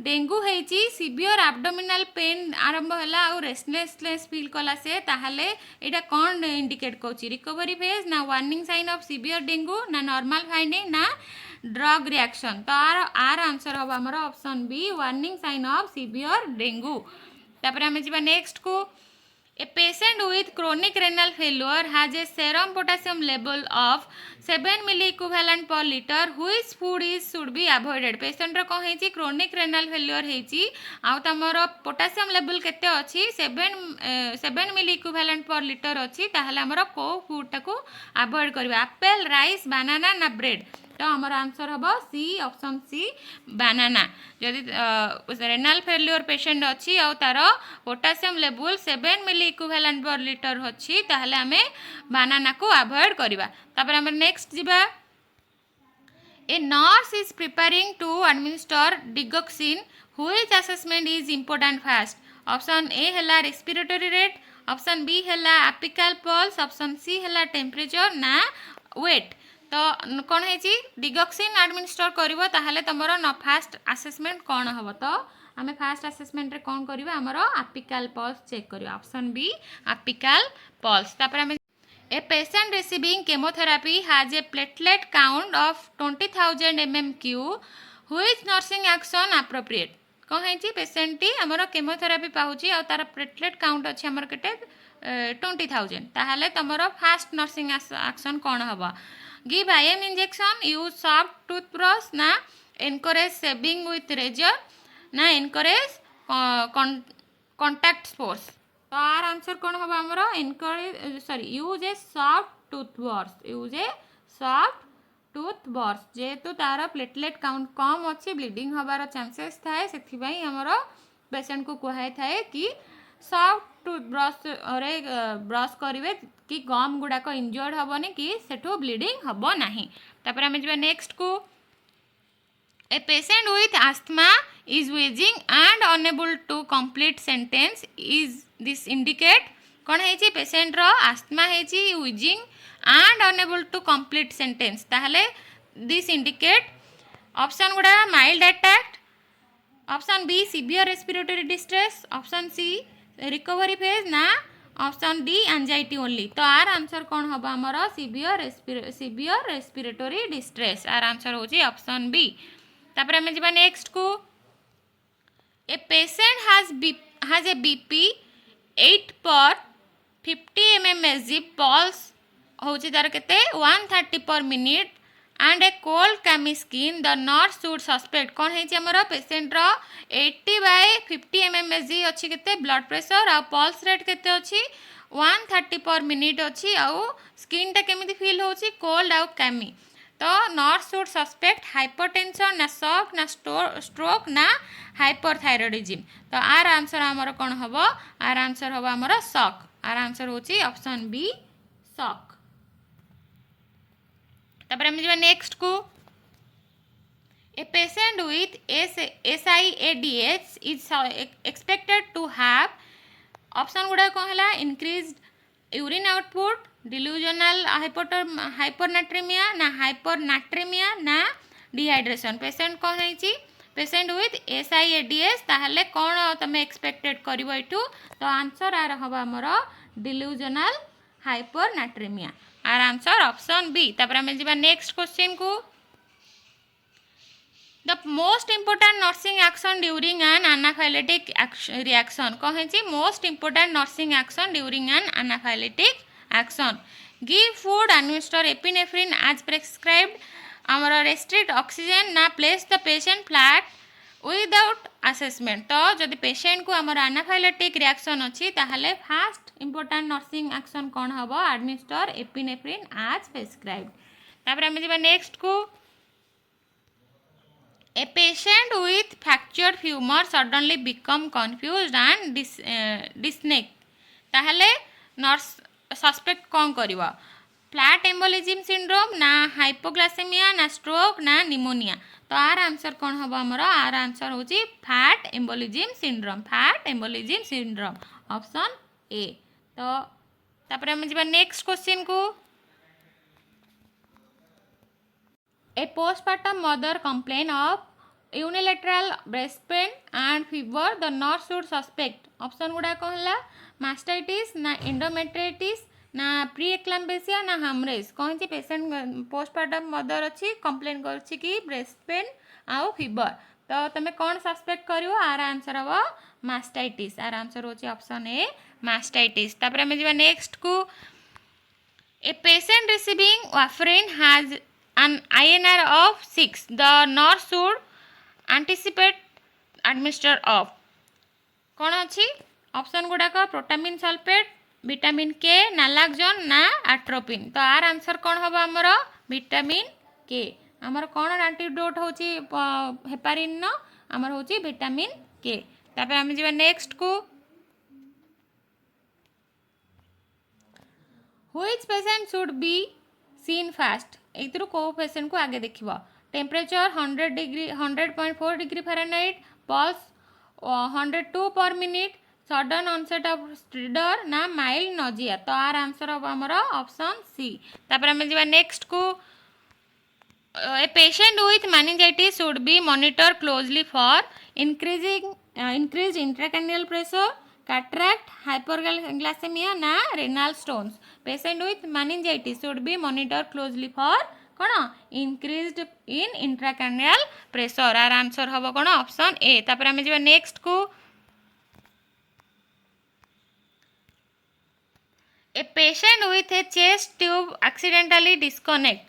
डेंगू है सीवियर abdominal pain आरंभ है और रेस्टलेसनेस फील कला से ताहले एटा कौन इंडिकेट कौची रिकवरी फेज ना warning sign of severe dengue ना नॉर्मल फाइंडिंग ना ड्रग रिएक्शन तो आर आंसर हम आमर option b warning sign of severe dengue तापर आमे जिबा नेक्स्ट को A patient with chronic renal failure has a serum potassium level of 7 milliequivalent per liter. Which food is should be avoided? Patient रो कौन है chronic renal failure है आउ तमरो potassium level केते अछि 7 milliequivalent per liter अछि ताहले हमरो को फूड टाको अवॉइड करबा एप्पल राइस बनाना ना ब्रेड तो आमर आंसर हम सी ऑप्शन सी बनाना जदि रेनाल फेल्योर पेशेंट अच्छी और तार पोटासियम लेवल 7 मिली इक्विवेलेंट पर लिटर अच्छी ताहले आमे बनाना को अवॉइड करबा तापर हम नेक्स्ट जिबा a nurse is preparing to administer digoxin which assessment is important first option A हला रेस्पिरेटरी रेट ऑप्शन बी हला एपिकल पल्स ऑप्शन सी हला टेम्परेचर ना वेट तो कौन है डिगॉक्सिन एडमिनिस्टर करिवो ताहले तमरो न फास्ट असेसमेंट कौन हम तो आमे फास्ट असेसमेंट रे कौन करिवो हमरो एपिकल पल्स चेक करिवो ऑप्शन बी एपिकल पल्स तापर आमे a patient receiving chemotherapy has a platelet count of 20,000 MMQ which nursing action appropriate कौन है पेशेंट टी हमरो केमोथेरापी पाउची और तार प्लेटलेट काउंट अछि हमर केटे 20,000 ताहले तमरो फास्ट नर्सिंग एक्शन कौन हबा give IM injection use soft toothbrush ना encourage shaving with razor ना encourage contact sports तो आर आंसर कौन हम हमरो encourage use a soft toothbrush जेहेतु तार प्लेटलेट काउंट कम अच्छी ब्लीडिंग हबार चांसेस थाए से हमरो पेशेंट को कहे थाए कि सॉफ्ट टूथब्रश रे ब्रश करेंगे कि गम गुड़ाक इंजर्ड हेनी कि सेठू ब्लीडिंग हम ना तापर आम जा नेक्स्ट को a patient with asthma is wheezing and unable to complete sentence is this indicate कौन है पेशेंट रो आस्थमा है wheezing and unable to complete sentence ताहले दिस इंडिकेट ऑप्शन गुड़ा mild attack option B severe respiratory distress option C recovery phase ना ऑप्शन डी एंजाइटी ओनली तो आर आंसर कौन हम आमर severe respiratory distress our answer होची ऑप्शन बी तापर आमे जिबा नेक्स्ट को a patient has a BP 8 पर 50 mmHg पल्स होची तार केते 130 per minute and A cold chemo skin the nurse should suspect कौन है हमर पेशेंट रो 80/50 mmHg अच्छी केते ब्लड प्रेशर आ पल्स रेट केते अच्छी 130 पर मिनिट अच्छी आउ स्किन टा केमिति फील होची कोल्ड आउ कैमी तो नर्स शुड सस्पेक्ट हाइपरटेंशन ना शॉक ना स्ट्रोक ना हाइपरथायरॉयडिज्म तो आर आंसर हमर कोन हबो आर आंसर हबो हमर शॉक आर आंसर होची ऑप्शन बी शॉक तापर हम जेबा नेक्स्ट को A patient with SIADH is expected to have option गुड़ा कौन है increased urine output, delusional hypernatremia ना hypernatremia ना dehydration. Patient कौन है ची patient with SIADH ताहले कौन तमे expected करिवो इटू तो आंसर आ रहा बा हमरो delusional hypernatremia. Our answer option B. तापर हम जेबा नेक्स्ट क्वेश्चन को The most important nursing action during an anaphylactic reaction कहे छी most important nursing action during an anaphylactic action give food administer epinephrine as prescribed ଆମର restrict oxygen ना place the patient flat without assessment तो जदि पेशेंट को हमर anaphylactic reaction अछि ताहले फर्स्ट important nursing action कोन हबो administer epinephrine as prescribed. तापर हम जेबा नेक्स्ट को A patient with fractured femur suddenly become confused and dyspneic. ताहले नर्स सस्पेक्ट कौन करिवा फ्लैट एम्बोलिज्म सिंड्रोम ना हाइपोग्लाइसेमिया ना स्ट्रोक ना निमोनिया तो आर आंसर कौन हबो हमरो आर आंसर होची fat embolism syndrome option A. तो तापर हम जेबा नेक्स्ट क्वेश्चन को A postpartum mother complain of unilateral breast pain and fever. The nurse should suspect. Option गुड़ा कहला mastitis ना endometritis ना pre-eclampsia ना hemorrhage. कौन सी पेशेंट postpartum mother अच्छी complain करछि कि breast pain आउ fever. तो तमे कौन सस्पेक्ट करिवो आर आंसर हबो mastitis. आर आंसर होछि ऑप्शन ए mastitis. तापर हम जेबा नेक्स्ट को A patient receiving warfarin has an INR of 6. The nurse should anticipate administer of कौन अच्छी ऑप्शन गुड़ा का प्रोटामिन सल्फेट विटामिन के नालाक्जोन ना एट्रोपिन तो आर आंसर कौन हबो हमरो विटामिन के हमर कौन एंटीडोट होची हेपारिन न हमर होची विटामिन के. तापर हम जेबा नेक्स्ट को Which patient should be seen fast एथरु को पेशेंट को आगे देखिबो temperature 100.4 degree Fahrenheit pulse 102 per minute sudden onset of stridor ना माइल्ड नोजिया तो आर आंसर अब हमरो ऑप्शन सी. तापर हम जेबा नेक्स्ट को A patient with meningitis should be monitored closely for increased intracranial pressure cataract hyperglycemia na renal stones. Patient with meningitis should be monitored closely for कौन increased in intracranial pressure. Our answer हबो कौन ऑप्शन ए. तापर हम जेबा नेक्स्ट को A patient with a chest tube accidentally disconnect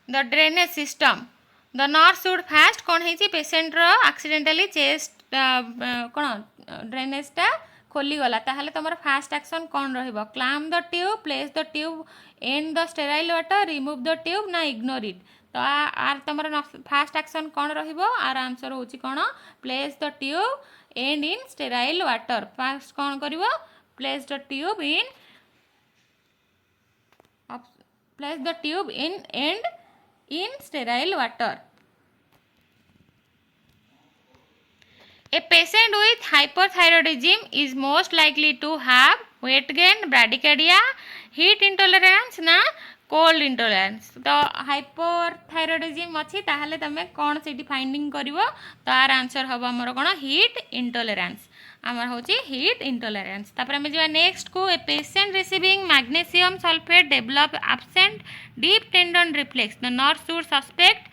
the drainage system. The nurse should first कौन है जी पेशेंट रो accidentally chest कौन drainage टा खोली गला ताहले तमर फास्ट एक्शन कौन रहइबो clamp the tube place the tube in the sterile water remove the tube ना इग्नोर इट तो आर तमर फास्ट एक्शन कौन रहइबो आर आंसर होची कौन place the tube end in sterile water first कौन करिवो place the tube in and in sterile water. A patient with hyperthyroidism is most likely to have weight gain, bradycardia, heat intolerance ना cold intolerance. तो hyperthyroidism अच्छी ताहले तमे कौन से फाइंडिंग करिवो तो आर आंसर हबो हमर कोन heat intolerance हमर होची heat intolerance. तापर हम जेबा नेक्स्ट को A patient receiving magnesium sulfate develop absent deep tendon reflex. The nurse should suspect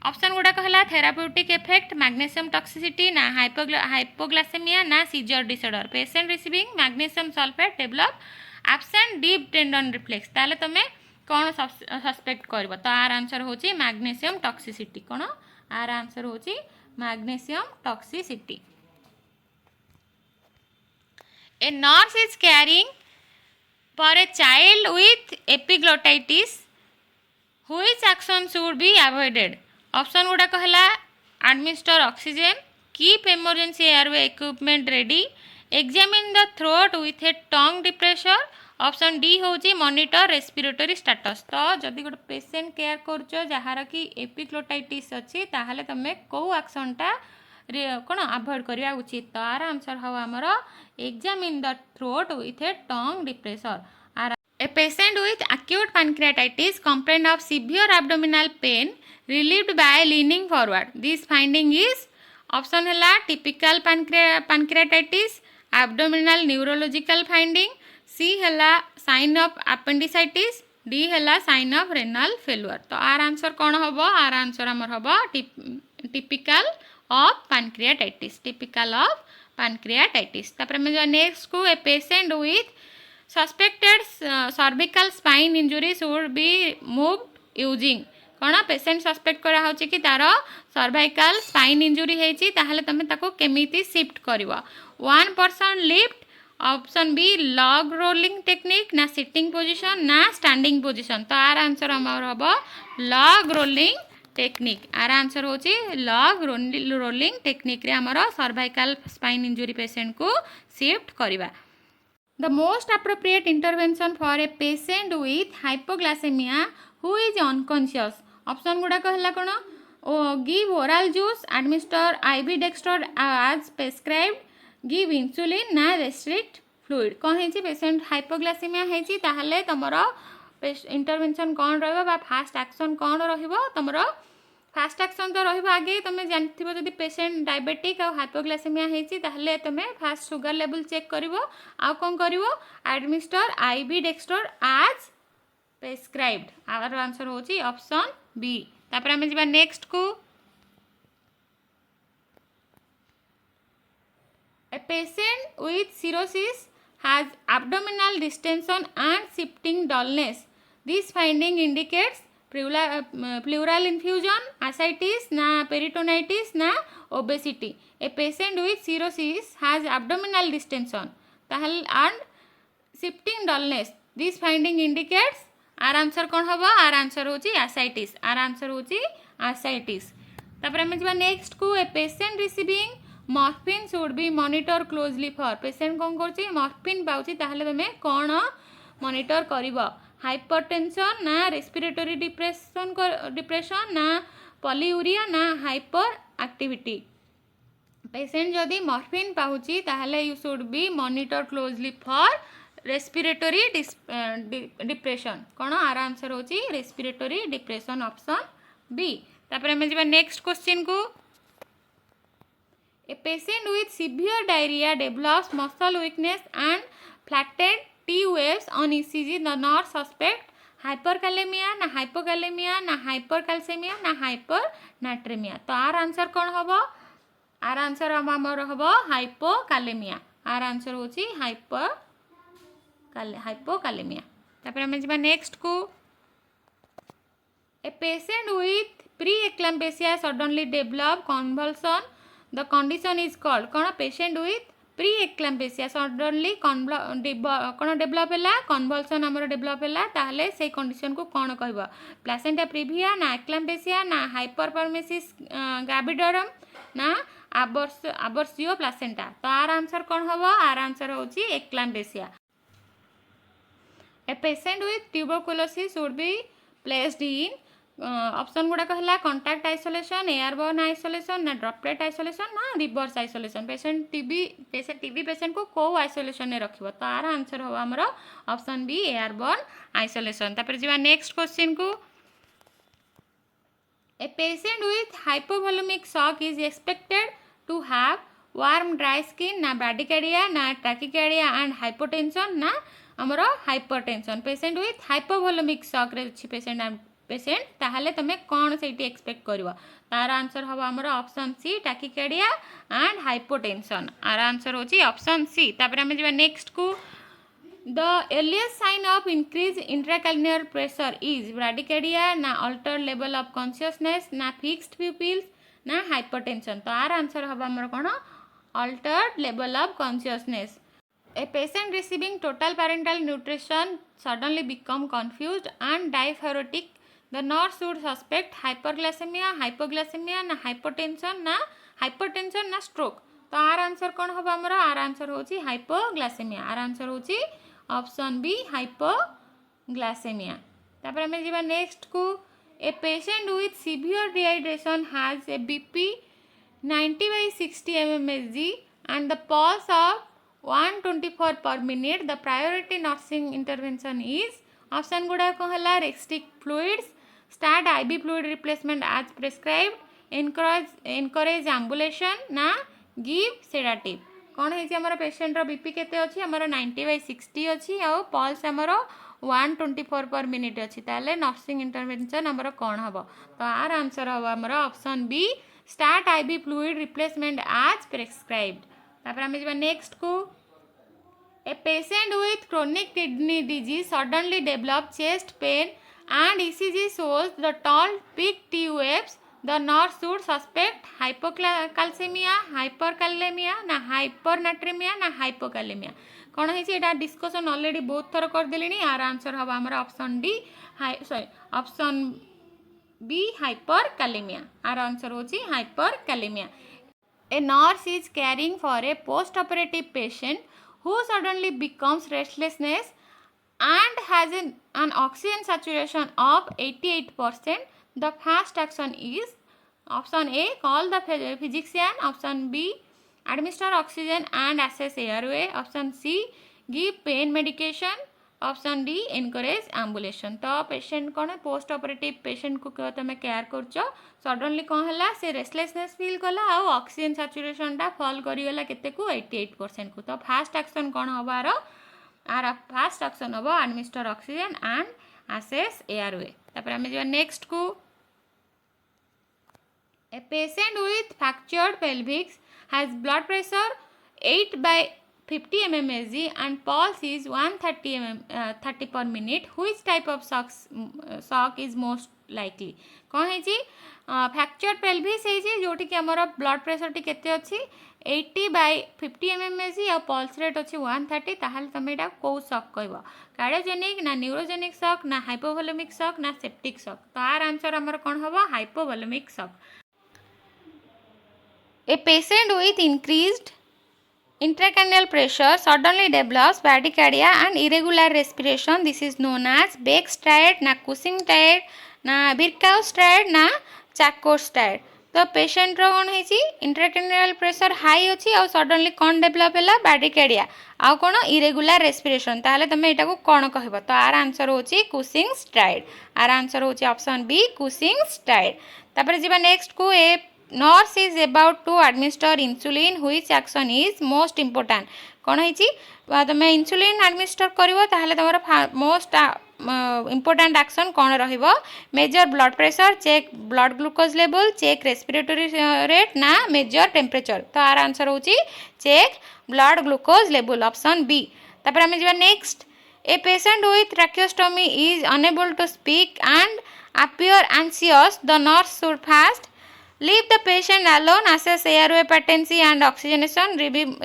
option गुड़ा कहला थेराप्यूटिक इफेक्ट मैग्नेशियम टॉक्सिसिटी ना हाइपोग्लाइसेमिया ना scissor disorder. Patient receiving magnesium sulphate develop absent deep tendon reflex ताले तमे कौन सस्पेक्ट करबो तो आर आंसर होची मैग्नेशियम टॉक्सिसिटी. कौन आर आंसर होची magnesium toxicity. A nurse is carrying For a child with epiglottitis, which action should be avoided? Option गुड़ाक है administer oxygen, keep emergency airway equipment ready, examine the throat with a tongue depressor, option D होची मॉनिटर रेस्पिरेटरी स्टेटस। तो जदि गोटे पेसेंट केयर करुच जार कि एपिग्लोटाइटिस अच्छी ताहले तमे को एक्शनटा कौन अवॉइड करवा उचित। तो आर आंसर हम आमर examine the throat with A tongue depressor. A patient with acute pancreatitis complained of severe abdominal pain relieved by leaning forward. This finding is option है typical pancreatitis, abdominal neurological finding, C है sign of appendicitis, D है sign of renal failure। तो आर आंसर कौन हम? आर आंसर आमर हम typical of pancreatitis, typical of pancreatitis। तापर में जो नेक्स्ट को a patient with suspected cervical spine injury should be moved using कौन पेसेंट सस्पेक्ट करा होची कि तार सर्वाइकल स्पाइन इंजुरी हेची ताहले तमे ताको केमिति शिफ्ट करिवो। 1% lift, option B log rolling technique, ना सिटिंग पोजीशन ना स्टैंडिंग पोजीशन। तो आर आंसर हमर हबो log rolling technique. Our answer होची लॉग रोलिंग टेक्निक रे हमर सर्वाइकल स्पाइन इंजुरी पेशेंट को शिफ्ट करिवा। The most appropriate intervention for a patient with hypoglycemia who is unconscious, option गुड़ाक है कौन? Give oral juice, administer IV dextrose as prescribed, give insulin ना रेस्ट्रिक्ट फ्लूइड। कौन है पेशेंट हाइपोग्लाइसेमिया है ताहले तमर इंटरवेंशन कौन रहा, फास्ट एक्शन कौन रहिबो? तमर फास्ट एक्शन तो रहिबो आगे तुम जानथिबो जदि पेशेंट डायबिटिक और हाइपोग्लाइसेमिया हेची ताहले तुम fast sugar level check करिवो uh cone करिवो administer IV dextrose as prescribed. Our answer होची ऑप्शन बी। तापर हम जिबा नेक्स्ट को a patient with cirrhosis has abdominal distension and shifting dullness. This finding indicates pleural infusion, ascites na peritonitis na obesity। A patient with cirrhosis has abdominal distension and shifting dullness। This finding indicates our answer कौन हम? आर आंसर होची ascites। आर आंसर होची ascites। तापर हम जिबा नेक्स्ट को a patient receiving morphine should be monitor closely for. Patient कौन करची मॉर्फिन पाउची ताहले तमे कौन मॉनिटर करिवो? हाइपरटेंशन ना रेस्पिरेटरी डिप्रेशन ना पॉलीयूरिया ना हाइपर एक्टिविटी। पेशेंट जदि मॉर्फिन पाउची ताहले you should be monitor closely for respiratory depression. कौन? आर आंसर होची रेस्पिरेटरी डिप्रेशन, ऑप्शन बी। तापर हम जिबा नेक्स्ट क्वेश्चन को A patient with severe diarrhea develops muscle weakness and flattened T waves on ECG. The nurse suspect hyperkalemia ना hypokalemia ना hypercalcemia ना hypernatremia। तो आर आंसर कौन हम? आर आंसर हमर हम हाइपोकालेमिया। आर आंसर होची हाइपोकालेमिया। तापर हम जिबा नेक्स्ट को A patient with pre-eclampsia suddenly develop convulsion. The condition is called कौन? पेशेंट विथ प्री एक्लाम्पेसिया सडनली कौन डेभलप है कन्वल्सन आमर डेभलप है ताहले से कंडीशन को कौन कहबो? प्लासेंटा प्रिविया ना एक्लाम्पेसिया ना हाइपरपरमेसिस ग्रेविडोरम ना आबर्सियो प्लासेंटा। तो आर आंसर कौन हम? आर आंसर होची eclampsia. A patient with tuberculosis should be placed in option गुड़ाक है कंटाक्ट आइसोलेशन, एयरबोर्न आइसोलेशन ना ड्रॉपलेट आइसोलेशन ना reverse isolation. Patient TB patient को आइसोलेशन में रखिबो। तो आर आंसर हो हमरो ऑप्शन बी एयरबोर्न आइसोलेशन। तापर जिबा नेक्स्ट क्वेश्चन को a patient with hypovolaemic shock is expected to have warm dry skin ना ब्राडिकार्डिया ना ट्रैकिकार्डिया एंड हाइपोटेंशन ना हमरो hypertension. Patient with hypovolaemic shock रे पेशेंट ताहले तमे कौन से एक्सपेक्ट करिवो? तार आंसर हम हमर option C tachycardia and hypotension. Our answer होची ऑप्शन सी। तापर हम जिबा नेक्स्ट को the earliest sign of increase intracranial pressure is bradycardia ना अल्टर्ड लेवल ऑफ कॉन्शियसनेस ना फिक्स्ड प्यूपिल्स ना हाइपरटेंशन। तो आर आंसर हम हमर कौन? Altered level of consciousness. A patient receiving total parental nutrition suddenly become confused and diaphoretic. The nurse should suspect hyperglycemia, hypoglycemia ना hypertension ना stroke. तो आर आंसर कौन हम आमर आर आंसर होची हाइपोग्लाइसेमिया आर आंसर होची ऑप्शन बी हाइपोग्लाइसेमिया तापर हमें जीवा नेक्स्ट को a patient with severe dehydration has a BP 90/60 mmHg and the pulse of 124 per minute. The priority nursing intervention is option गुड़ा कौन है restrict fluids, start IV fluid replacement as prescribed, encourage ambulation ना give sedative. कौन है आमर पेशेंट बीपी केते अच्छी आमर 90/60 अच्छी आउ पल्स आमर 124 पर मिनिट अच्छी ताले नर्सिंग इंटरवेंशन आमर कौन हम तो आर आंसर हम आमर option B start IV fluid replacement as prescribed तापर आम जा नेक्स्ट को a patient with chronic kidney disease suddenly develop chest pain and ECG shows the tall peak T waves. The nurse should suspect hypocalcemia, hyperkalemia ना hypernatremia ना hypokalemia. कौन है ये डिस्कसन ऑलरेडी बहुत थर कर देली आर आंसर हम आमर option D option B hyperkalemia our answer होची hyperkalemia. A nurse is caring for a post operative patient who suddenly becomes restlessness and has an oxygen saturation of 88%. The first action is option A call the physician, option B administer oxygen and assess airway, option C give pain medication, option D encourage ambulation. तो पेशेंट कौन पोस्ट ऑपरेटिव पेशेंट को तुम केयर कर सडनली कौन है से रेस्टलेसनेस फील कला आ ऑक्सीजन सैचुरेशन टा फॉल करीगला केते को 88% को. तो फास्ट एक्शन कौन हम आर फास्ट एक्शन हम administer oxygen and assess airway. तापर आम जा नेक्स्ट को a patient with fractured pelvis has blood pressure 8/50 mmHg and pulse is 130 per minute. Which type of shock is most likely? कौन है जी फ्रैक्चर पेल्विस है जोटी कि आमर ब्लड प्रेशर टी केते अच्छी 80/50 mmHg और पल्स रेट अच्छी 130 ताहले तुम यहाँ कौ शॉक कह कार्डियोजेनिक ना न्यूरोजेनिक शॉक ना हाइपोवोलेमिक शॉक ना सेप्टिक शॉक. तो आर आंसर आमर कौन हम hypovolemic shock. A patient with increased intracranial pressure suddenly develops bradycardia and irregular respiration. This is known as Beck's triad ना Cushing triad ना Virchow's triad ना Charcot's triad. तो पेशेंट कौन है इंट्राक्रेनियल प्रेशर हाई अच्छी आ सडनली कौन डेभलप है ब्राडीकार्डिया आउ कौन इरेगुलर रेस्पिरेशन ताहले तुम यहाँ को कौन कह. तो आर आंसर होची कुशिंग्स ट्रायड. आर आंसर होची ऑप्शन बी कुशिंग्स ट्रायड. तापर जीवा नेक्स्ट को ए nurse is about to administer insulin. Which action is most important? कौन है तुम इंसुलिन एडमिनिस्टर करिवो ताहले तुम मोस्ट इम्पोर्टेंट एक्शन कौन रहिबो measure blood pressure check blood glucose level check respiratory rate ना मेजर टेम्परेचर. तो आर आंसर होची check blood glucose level option B. तापर आम जा next a patient with tracheostomy is unable to speak and appear anxious. The nurse should first leave the patient alone, assess airway patency and oxygenation,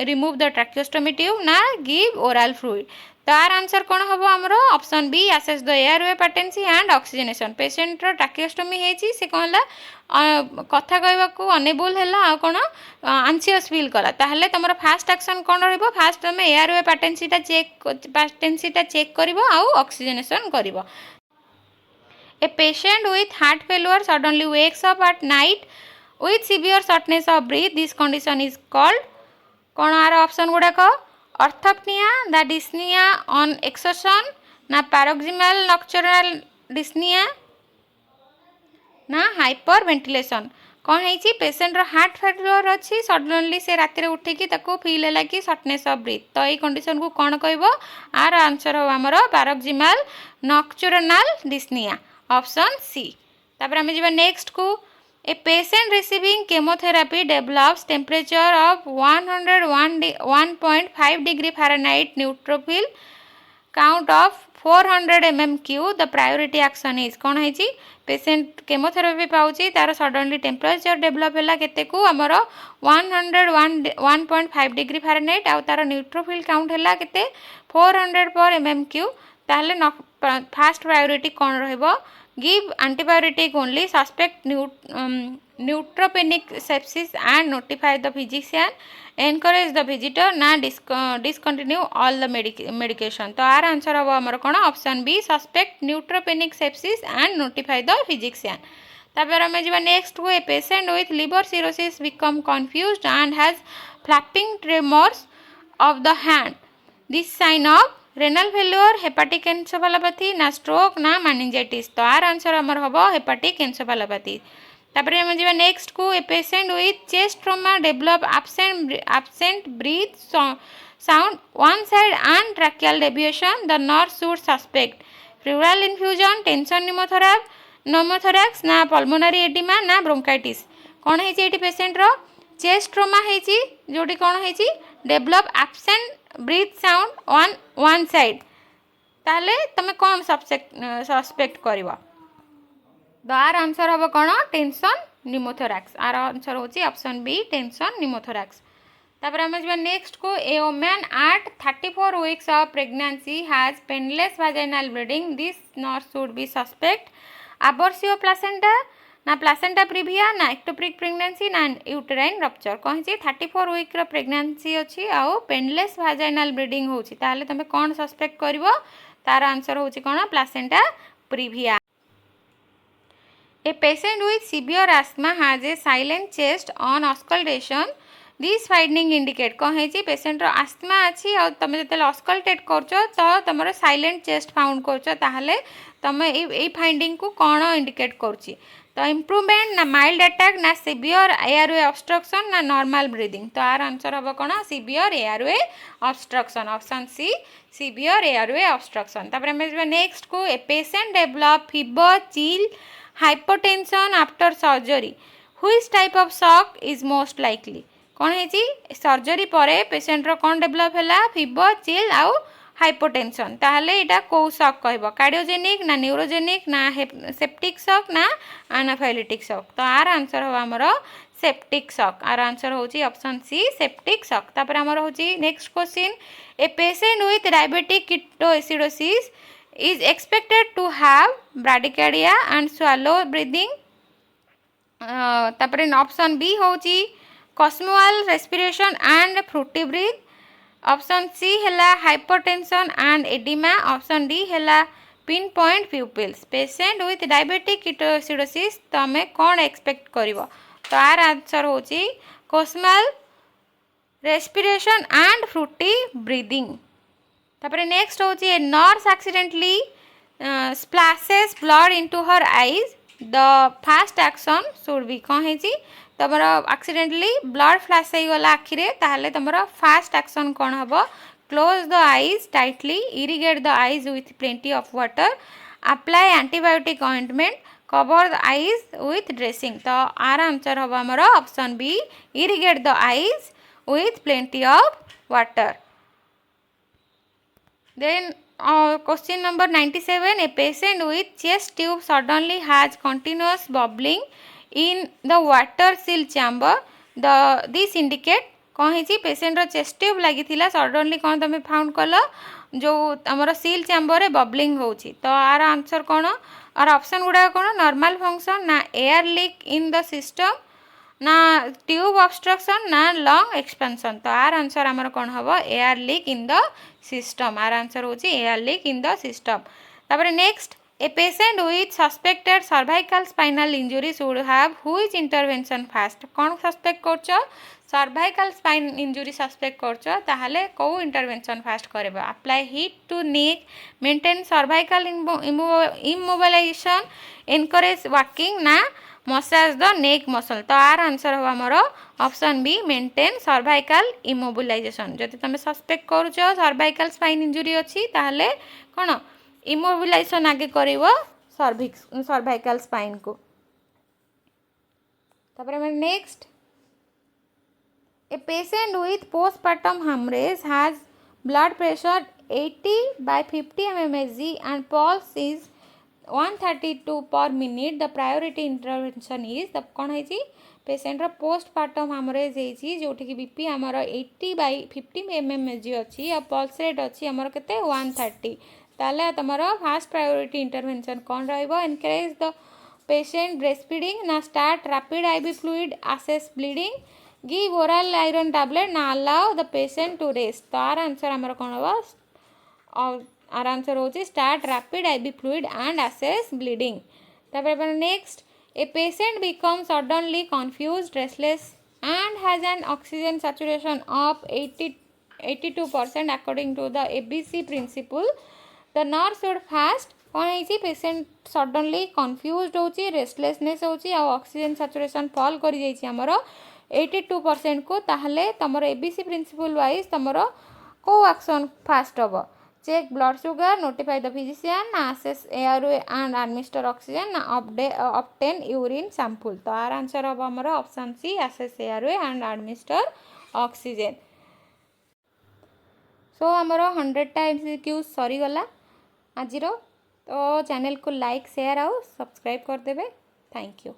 remove the tracheostomy tube ना give oral fluid. तो आर आंसर कौन हम आमर option B assess the airway patency and oxygenation. Patient tracheostomy है से कौन कथा कहवाक अनेबल है आ कौन आंसियस फील कला ताहले तुम फास्ट एक्शन कौन रहिबो फास्ट तुम एयरवे पाटेंसीटा चेक कर ऑक्सीजनेशन कर. A patient with heart failure suddenly wakes up at night with severe shortness of breath. This condition is called कौन आर ऑप्शन गुड़ाक orthopnoea the dyspnoea on exertion ना पैरोक्सिमल नॉक्चुरल डिस्निया ना हाइपर वेंटिलेशन. कौन है पेशेंट हार्ट फेलियर अच्छी सडनली से राति उठिकी फिल है कि शॉर्टनेस ऑफ ब्रीथ. तो ये कंडीशन को कौन कह आर आंसर हम आमर paroxysmal nocturnal dyspnoea option C. तापर आम जा नेक्स्ट को a patient receiving chemotherapy develops temperature of 101.5 degree Fahrenheit neutrophil count of 400 mmQ the priority action is कौन है पेशेंट केमोथेरापी पाउची तार सडनली टेम्परेचर डेभलप है केते को आमर 101.5 डिग्री फारेनहाइट आउ तार न्यूट्रोफिल काउंट है केते 400 पर mmQ ताहले फास्ट प्रायोरिटी कौन रहिबो give antibiotic only suspect neutropenic sepsis and notify the physician encourage the visitor ना डिसकंटिन्यू ऑल द मेडिकेशन तो आर आंसर हम आमर कौन option B suspect neutropenic sepsis and notify the physician तापर आम जा नेक्स्ट को a patient with liver cirrhosis become confused and has flapping tremors of the hand this sign of renal failure hepatic encephalopathy ना स्ट्रोक ना मेनिंजाइटिस तो आर आंसर आमर हम हेपाटिक एन्सेफालोपैथी तापर हम जा नेक्स्ट को a patient with chest trauma develop absent breath sound one side and tracheal deviation the nurse should suspect pleural infusion tension pneumothorax ना pulmonary edema ना bronchitis कौन है ये पेशेंट रो चेस्ट ट्रॉमा है जोटी कौन है develop absent breath sound one side ताले तमे कौन सस्पेक्ट करबो द आर आंसर हम कौन टेंशन न्यूमोथोरैक्स आर आंसर होची ऑप्शन बी टेंशन न्यूमोथोरैक्स तापर हम जब नेक्स्ट को a woman at 34 weeks of pregnancy has painless vaginal bleeding this nurse should be suspect abruptio placenta ना प्लासेंटा प्रिविया ना एक्टोपिक प्रेगनेंसी ना यूटेराइन रप्चर कौन है 34 वीक प्रेगनेंसी अच्छी आउ पेनलेस वाजाइनल ब्लीडिंग होची ताले तमे कौन सस्पेक्ट करबो तार आंसर होची कौन placenta previa A patient with severe asthma has a silent chest on auscultation. This finding indicate कौन है पेशेंट रो आस्थमा अच्छी और तुम जो ऑस्कल्टेट करछो तो तुम साइलेंट चेस्ट फाउंड करछो ताहले तुम ए फाइंडिंग को कौन इंडिकेट करछि तो इम्प्रूवमेंट ना माइल्ड अटैक ना सिवियर एयरवे ऑब्स्ट्रक्शन ना नॉर्मल ब्रीदिंग तो आर आंसर हम कौन severe airway obstruction option C severe airway obstruction तापर हम नेक्स्ट को a patient develop fever chill hypertension after surgery which type of shock is most likely कौन है सर्जरी परे पेशेंट रो कौन डेवलप है फीवर चिल आउ हाइपोटेंशन ताहले एटा को शॉक कहबो कार्डियोजेनिक ना न्यूरोजेनिक ना सेप्टिक शॉक ना एनाफाइलेटिक शॉक तो आर आंसर हो हमरो सेप्टिक शॉक आर आंसर होची ऑप्शन सी सेप्टिक शॉक तापर हमरो होची next question a patient with diabetic ketoacidosis is expected to have bradycardia and swallow breathing तापर ऑप्शन बी होची cosmoal respiration and fruity breath option C हैला hypertension and edema option D हैला pinpoint pupils patient with diabetic ketoacidosis तमे कौन एक्सपेक्ट करिवो तो आर आंसर होची cosmoal respiration and fruity breathing तापर नेक्स्ट होची a nurse accidentally splashes blood into her eyes the fast action should be कौन है तुम एक्सीडेंटली ब्लड फ्लैश हो गला आखिरे ताहले तुम फास्ट एक्शन कौन हम close the eyes tightly irrigate the eyes with plenty of water apply antibiotic ointment cover the eyes with dressing तो आर आंसर हम आमर option B irrigate the eyes with plenty of water Then question number 97 a patient with chest tube suddenly has continuous bubbling in the water seal chamber this indicate कौन है पेशेंट रो चेस्ट ट्यूब लगी थिला सडनली कौन तुम फाउंड कल जो आमर सील चैम्बर रे बबलिंग होची तो आर आंसर कौन और ऑप्शन गुड़ा कौन नॉर्मल फंक्शन ना air leak in the system ना ट्यूब ऑब्स्ट्रक्शन ना लंग एक्सपेंशन तो आर आंसर आमर कौन हम air leak in the system our answer होची air leak in the system तापर next a patient with suspected cervical spinal injury should have which intervention first कौन सस्पेक्ट करछो सर्वाइकल स्पाइन इंजुरी सस्पेक्ट करछो ताहले को इंटरवेंशन फास्ट करबो apply heat to neck maintain cervical immobilisation encourage walking ना मसाज द नेक मसल तो आर आंसर हो हमर option B maintain cervical immobilization जति तुम सस्पेक्ट करूछो सर्वाइकल स्पाइन इंजुरी अछि ताहले कोन इमोबिलाइजेशन आगे करिवो सर्वाइकल स्पाइन को तापर हम next a patient with postpartum hemorrhage has blood pressure 80/50 mmHg and pulse is 132 per minute. The priority intervention is the कौन है पेसेंट रो पोस्टपार्टम हेमोरेज होती जोटि कि बीपी आमर 80/50 mmHg अच्छी और पल्स रेट अच्छी आमर केते 130 ताले तुम फास्ट प्रायोरिटी इंटरवेंशन कौन रहिबो encourage the patient breast feeding ना start rapid IV fluid assess bleeding give oral iron tablet ना allow the patient to rest तार आंसर आमर कौन हम आर आंसर हो start rapid IV fluid and assess bleeding तापर next a patient becomes suddenly confused restless and has an oxygen saturation of 82% according to the ABC principle the nurse should fast कौन है पेशेंट सडनली कन्फ्यूज्ड होची रेस्टलेसनेस होची आ ऑक्सीजन सैचुरेशन फॉल करि जाइछि हमर 82% को ताहले तमर एबीसी प्रिंसिपल वाइज तमर को एक्शन फास्ट हबो check blood sugar notify the physician assess airway and administer oxygen obtain urine sample तो आर आंसर हम हमर option C assess airway and administer oxygen so हमर 100 टाइम्स MCQs सरी गला आज तो चैनल को लाइक शेयर और सब्सक्राइब कर देबे थैंक यू।